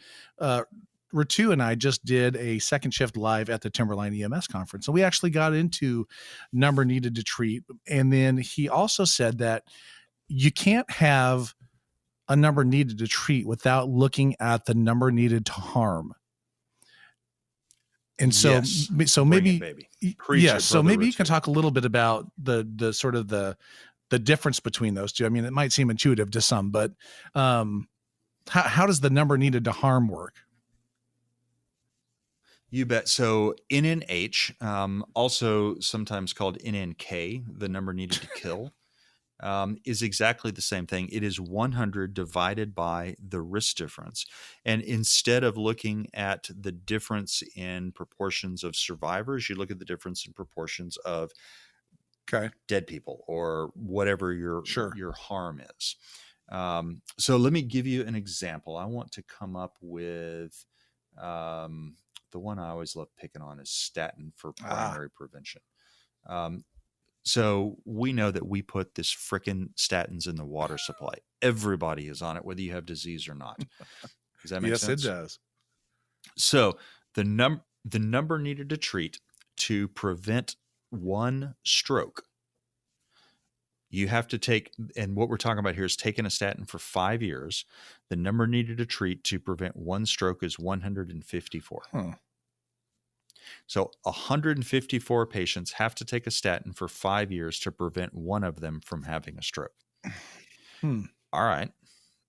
Ritu and I just did a second shift live at the Timberline EMS conference. So we actually got into number needed to treat. And then he also said that you can't have a number needed to treat without looking at the number needed to harm. And so, so maybe, so maybe you can talk a little bit about the sort of the difference between those two. I mean, it might seem intuitive to some, but how does the number needed to harm work? You bet. So NNH, also sometimes called NNK, the number needed to kill, is exactly the same thing. It is 100 divided by the risk difference. And instead of looking at the difference in proportions of survivors, you look at the difference in proportions of dead people or whatever your harm is. So let me give you an example. I want to come up with the one I always love picking on is statin for primary prevention. So we know that we put this frickin' statins in the water supply. Everybody is on it, whether you have disease or not. Does that make sense? Yes, it does. So the number needed to treat to prevent one stroke, you have to take, and what we're talking about here is taking a statin for 5 years. The number needed to treat to prevent one stroke is 154. So 154 patients have to take a statin for 5 years to prevent one of them from having a stroke. All right.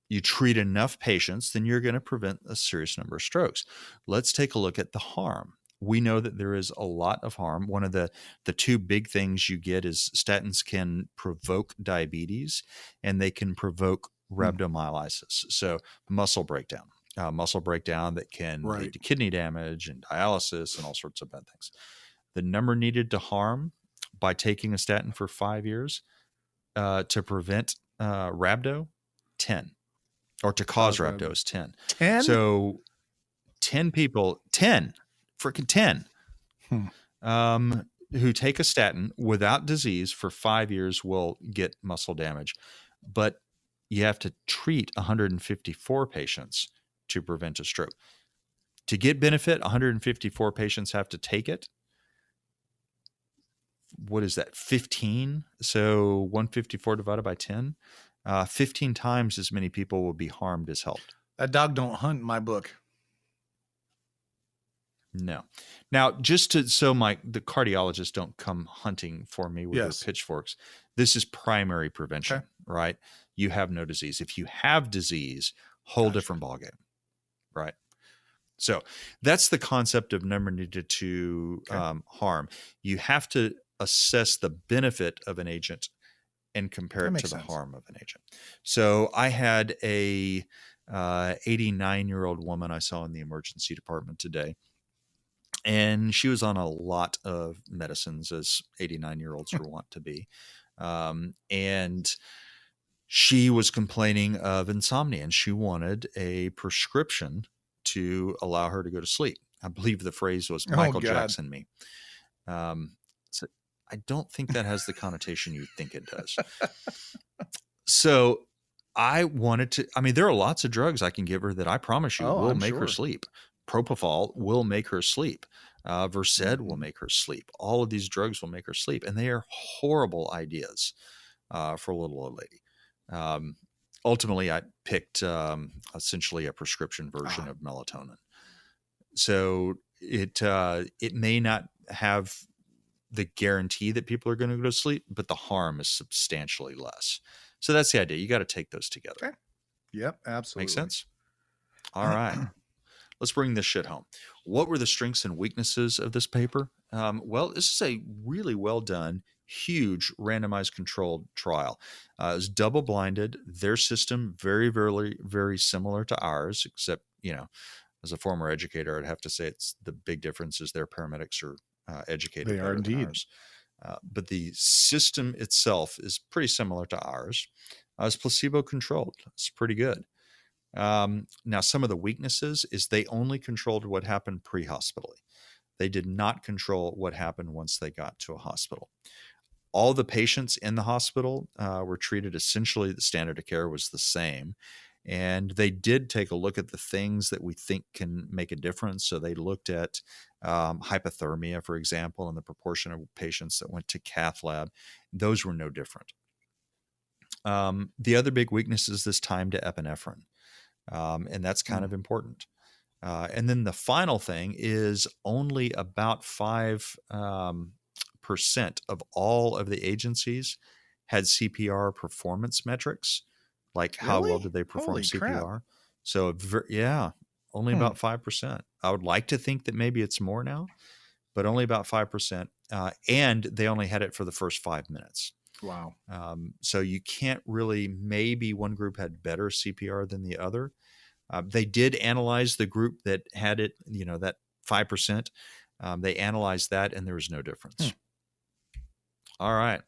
You treat enough patients, then you're going to prevent a serious number of strokes. Let's take a look at the harm. We know that there is a lot of harm. One of the two big things you get is statins can provoke diabetes and they can provoke rhabdomyolysis, so muscle breakdown. That can lead to kidney damage and dialysis and all sorts of bad things. The number needed to harm by taking a statin for 5 years to prevent rhabdo, 10. Or to cause rhabdo is 10. 10? So 10 people, 10, freaking 10, who take a statin without disease for 5 years will get muscle damage. But you have to treat 154 patients to prevent a stroke. To get benefit, 154 patients have to take it. What is that? 15. So 154 divided by 10. 15 times as many people will be harmed as helped. That dog don't hunt in my book. No. Now, so the cardiologists don't come hunting for me with their pitchforks. This is primary prevention, right? You have no disease. If you have disease, whole different ballgame, right? So that's the concept of number needed to harm. You have to assess the benefit of an agent and compare it to the harm of an agent. So I had a 89-year-old woman I saw in the emergency department today. And she was on a lot of medicines, as 89-year-olds are wont to be. And she was complaining of insomnia, and she wanted a prescription to allow her to go to sleep. I believe the phrase was Michael Jackson me. So I don't think that has the connotation you think it does. So I wanted to, there are lots of drugs I can give her that I promise you will make her sleep. Propofol will make her sleep. Versed will make her sleep. All of these drugs will make her sleep. And they are horrible ideas for a little old lady. Ultimately, I picked essentially a prescription version of melatonin. So it may not have the guarantee that people are going to go to sleep, but the harm is substantially less. So that's the idea. You got to take those together. Okay. Yep, absolutely. Make sense? All right. Let's bring this shit home. What were the strengths and weaknesses of this paper? Well, this is a really well done, huge randomized controlled trial. It was double blinded. Their system, very, very, very similar to ours, except, as a former educator, I'd have to say the big difference is their paramedics are educated. They are indeed. Ours. But the system itself is pretty similar to ours. It's placebo controlled. It's pretty good. Now, some of the weaknesses is they only controlled what happened pre-hospitally. They did not control what happened once they got to a hospital. All the patients in the hospital were treated essentially, the standard of care was the same. And they did take a look at the things that we think can make a difference. So they looked at hypothermia, for example, and the proportion of patients that went to cath lab. Those were no different. The other big weakness is this time to epinephrine. And that's kind of important. And then the final thing is only about 5% of all of the agencies had CPR performance metrics. Like how well did they perform Holy CPR? crap. So only about 5%. I would like to think that maybe it's more now, but only about 5%. And they only had it for the first 5 minutes. Wow. So you can't really, maybe one group had better CPR than the other. They did analyze the group that had it, that 5%. They analyzed that and there was no difference. All right.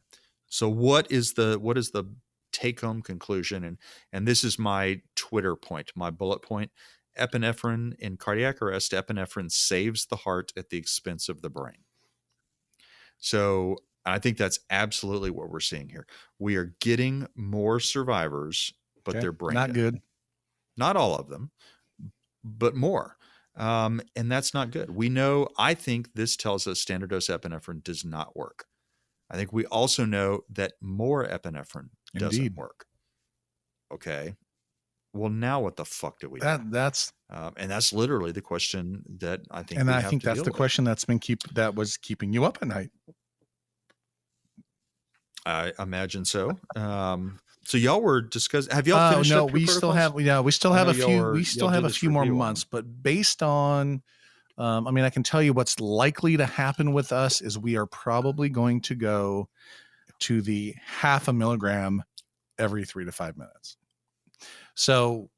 So what is the take-home conclusion? And this is my Twitter point, my bullet point. Epinephrine in cardiac arrest, epinephrine saves the heart at the expense of the brain. So I think that's absolutely what we're seeing here. We are getting more survivors, but they're brain not good. Not all of them, but more. And that's not good. I think this tells us standard dose epinephrine does not work. I think we also know that more epinephrine doesn't work. Okay. Well, now what the fuck do we do? And that's literally the question that I think. And I think that's the question that was keeping you up at night. I imagine so. So y'all were discussing. Have y'all finished? No, up your we still have. Yeah, we still have a few. We still have a few more months. But based on, I can tell you what's likely to happen with us is we are probably going to go to the 0.5 milligram every 3 to 5 minutes. So,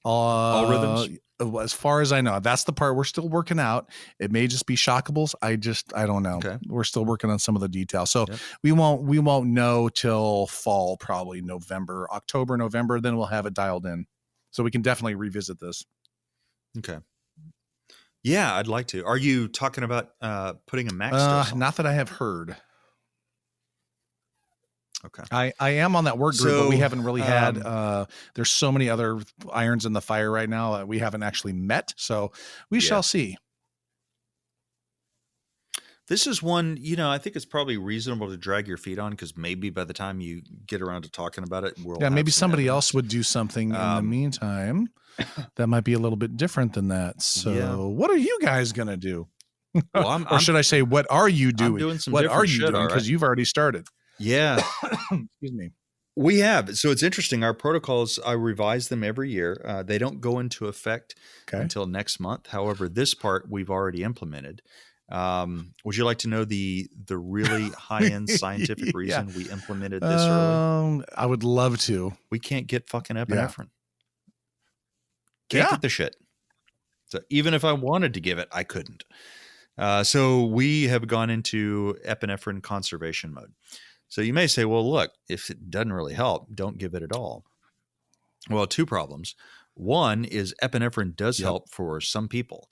all rhythms. As far as I know, that's the part we're still working out. It may just be shockables. I don't know. Okay. We're still working on some of the details. So we won't know till fall, probably October, November. Then we'll have it dialed in. So we can definitely revisit this. Okay. Yeah, I'd like to. Are you talking about putting a max dose on? Not that I have heard. Okay. I am on that work group, but we haven't really had, there's so many other irons in the fire right now that we haven't actually met. So we shall see. This is one, I think it's probably reasonable to drag your feet on because maybe by the time you get around to talking about it, maybe somebody else would do something in the meantime that might be a little bit different than that. So what are you guys going to do? Well, or should I say, what are you doing? I'm doing some what are you shit, doing? Because you've already started. Yeah. Excuse me. We have. So it's interesting. Our protocols, I revise them every year. They don't go into effect until next month. However, this part we've already implemented. Would you like to know the really high-end scientific reason we implemented this early? I would love to. We can't get fucking epinephrine. Can't get the shit. So even if I wanted to give it, I couldn't. So we have gone into epinephrine conservation mode. So you may say, well, look, if it doesn't really help, don't give it at all. Well, 2 problems. One is epinephrine does help for some people.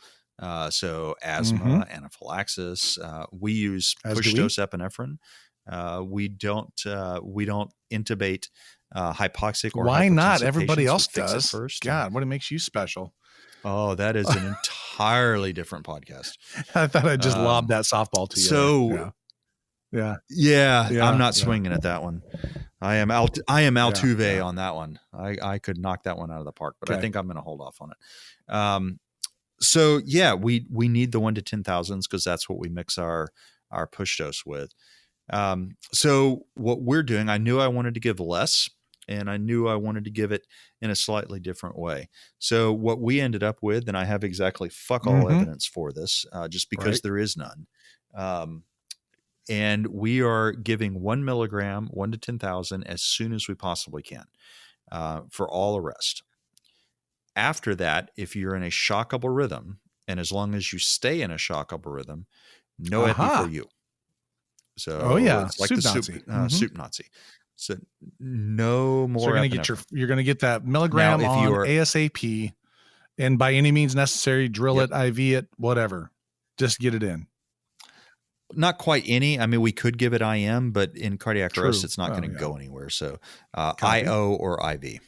So asthma, anaphylaxis. We use push dose epinephrine. We don't intubate hypoxic or why not? hypotensive Everybody else patients. We fix does. it first. God, what makes you special? Oh, that is an entirely different podcast. I thought I'd just lob that softball to you. So yeah, I'm not swinging at that one. I am Altuve on that one. I could knock that one out of the park, but I think I'm going to hold off on it. So yeah, we need the 1 to 10,000s because that's what we mix our push dose with. So what we're doing, I knew I wanted to give less, and I knew I wanted to give it in a slightly different way. So what we ended up with, and I have exactly fuck all evidence for this, just because there is none. And we are giving 1 milligram, 1 to 10,000 as soon as we possibly can, for all arrest. After that, if you're in a shockable rhythm, and as long as you stay in a shockable rhythm, no epi for you. So it's like soup Nazi. Soup Nazi. So no more. So you're going to get that milligram now, on ASAP, and by any means necessary, drill it, IV it, whatever. Just get it in. Not quite any. I mean, we could give it IM, but in cardiac arrest, it's not going to go anywhere. So IO or IV.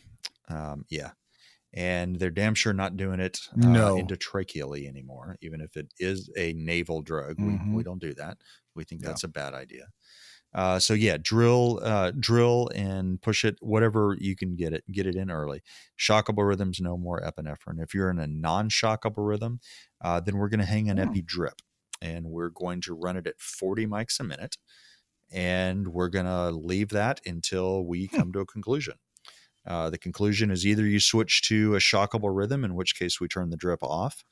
And they're damn sure not doing it intratracheally anymore, even if it is a naval drug. We don't do that. We think that's a bad idea. So yeah, drill and push it, whatever you can get it in early. Shockable rhythms, no more epinephrine. If you're in a non-shockable rhythm, then we're going to hang an epi drip, and we're going to run it at 40 mics a minute, and we're going to leave that until we come to a conclusion. The conclusion is either you switch to a shockable rhythm, in which case we turn the drip off,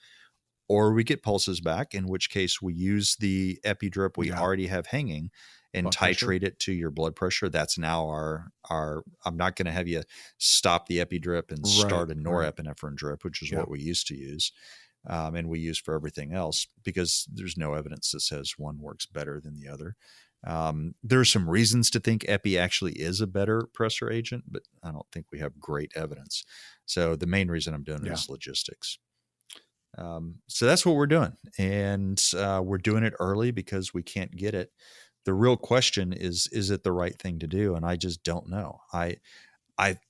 or we get pulses back, in which case we use the epi drip we already have hanging and titrate it to your blood pressure. That's now our I'm not going to have you stop the epi drip and start a norepinephrine drip, which is what we used to use. And we use for everything else, because there's no evidence that says one works better than the other. There are some reasons to think epi actually is a better pressor agent, but I don't think we have great evidence. So the main reason I'm doing it is logistics. So that's what we're doing. And we're doing it early because we can't get it. The real question is it the right thing to do? And I just don't know. I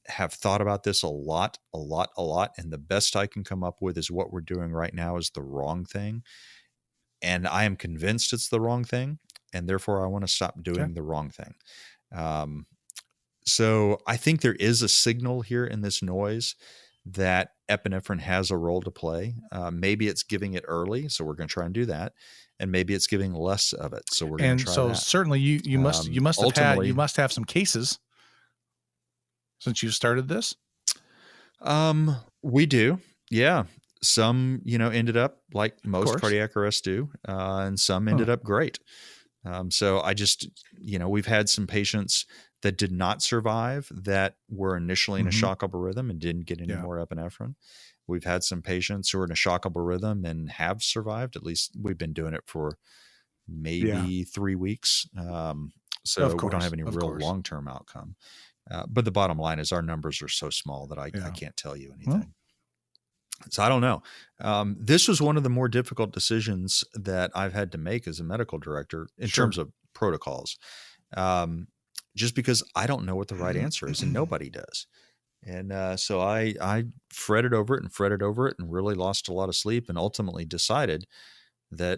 have thought about this a lot. And the best I can come up with is what we're doing right now is the wrong thing. And I am convinced it's the wrong thing. And therefore I want to stop doing the wrong thing. So I think there is a signal here in this noise that epinephrine has a role to play. Maybe it's giving it early, so we're going to try and do that. And maybe it's giving less of it, so we're going to try that. And so certainly you must have some cases since you started this. We do, yeah. Some ended up like most cardiac arrests do, and some ended up great. So I just we've had some patients that did not survive that were initially in a shockable rhythm and didn't get any more epinephrine. We've had some patients who are in a shockable rhythm and have survived. At least we've been doing it for maybe 3 weeks. So we don't have any real long-term outcome. But the bottom line is our numbers are so small that I can't tell you anything. So I don't know. This was one of the more difficult decisions that I've had to make as a medical director in terms of protocols. Just because I don't know what the right answer is, and nobody does. And so I fretted over it and really lost a lot of sleep, and ultimately decided that,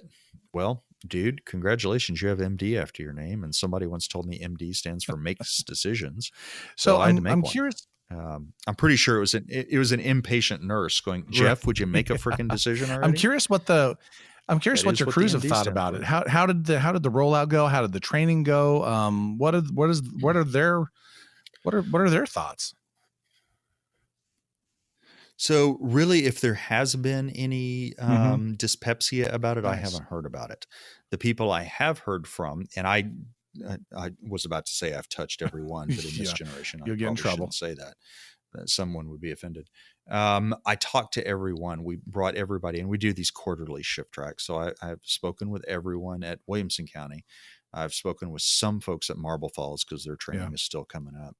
well, dude, congratulations, you have MD after your name. And somebody once told me MD stands for makes decisions. So I had to make one. Curious. I'm pretty sure it was an impatient nurse going, Jeff, would you make a freaking decision already? I'm curious what your crews have thought about it. How did the rollout go? How did the training go? What are their thoughts? So really, if there has been any dyspepsia about it, I haven't heard about it. The people I have heard from, and I was about to say I've touched every one, but in this generation, I probably shouldn't say that. Someone would be offended. I talked to everyone. We brought everybody, and we do these quarterly shift tracks. So I've spoken with everyone at Williamson County. I've spoken with some folks at Marble Falls because their training is still coming up.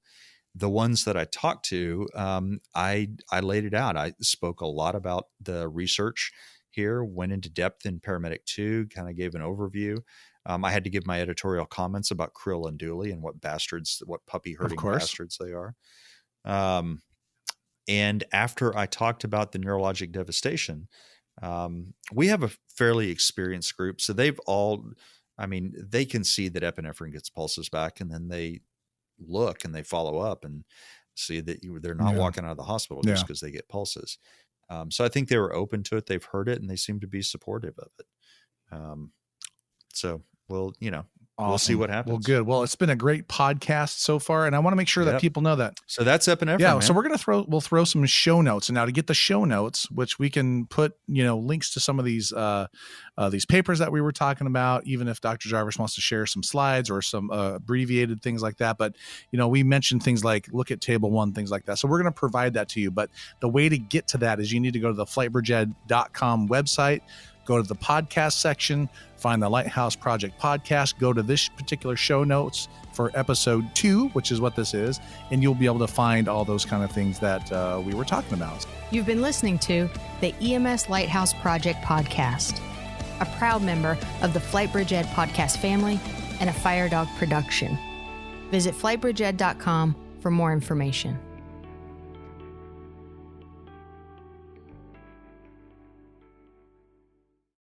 The ones that I talked to, I laid it out. I spoke a lot about the research here, went into depth in Paramedic 2, kind of gave an overview. I had to give my editorial comments about Krill and Dooley and what puppy herding bastards they are. And after I talked about the neurologic devastation, we have a fairly experienced group. So they can see that epinephrine gets pulses back, and then they look and they follow up and see that they're not walking out of the hospital just because they get pulses. So I think they were open to it. They've heard it and they seem to be supportive of it. So we'll see what happens. Well, good. Well, it's been a great podcast so far, and I want to make sure that people know that. So that's epinephrine. Yeah. Man. So we'll throw some show notes, and now to get the show notes, which we can put, links to some of these papers that we were talking about, even if Dr. Jarvis wants to share some slides or some abbreviated things like that. But, we mentioned things like look at table 1, things like that. So we're going to provide that to you. But the way to get to that is you need to go to the FlightBridgeED.com website, go to the podcast section, find the Lighthouse Project Podcast, go to this particular show notes for episode 2, which is what this is, and you'll be able to find all those kind of things that we were talking about. You've been listening to the EMS Lighthouse Project Podcast, a proud member of the FlightBridgeED Podcast family and a Fire Dog production. Visit FlightBridgeED.com for more information.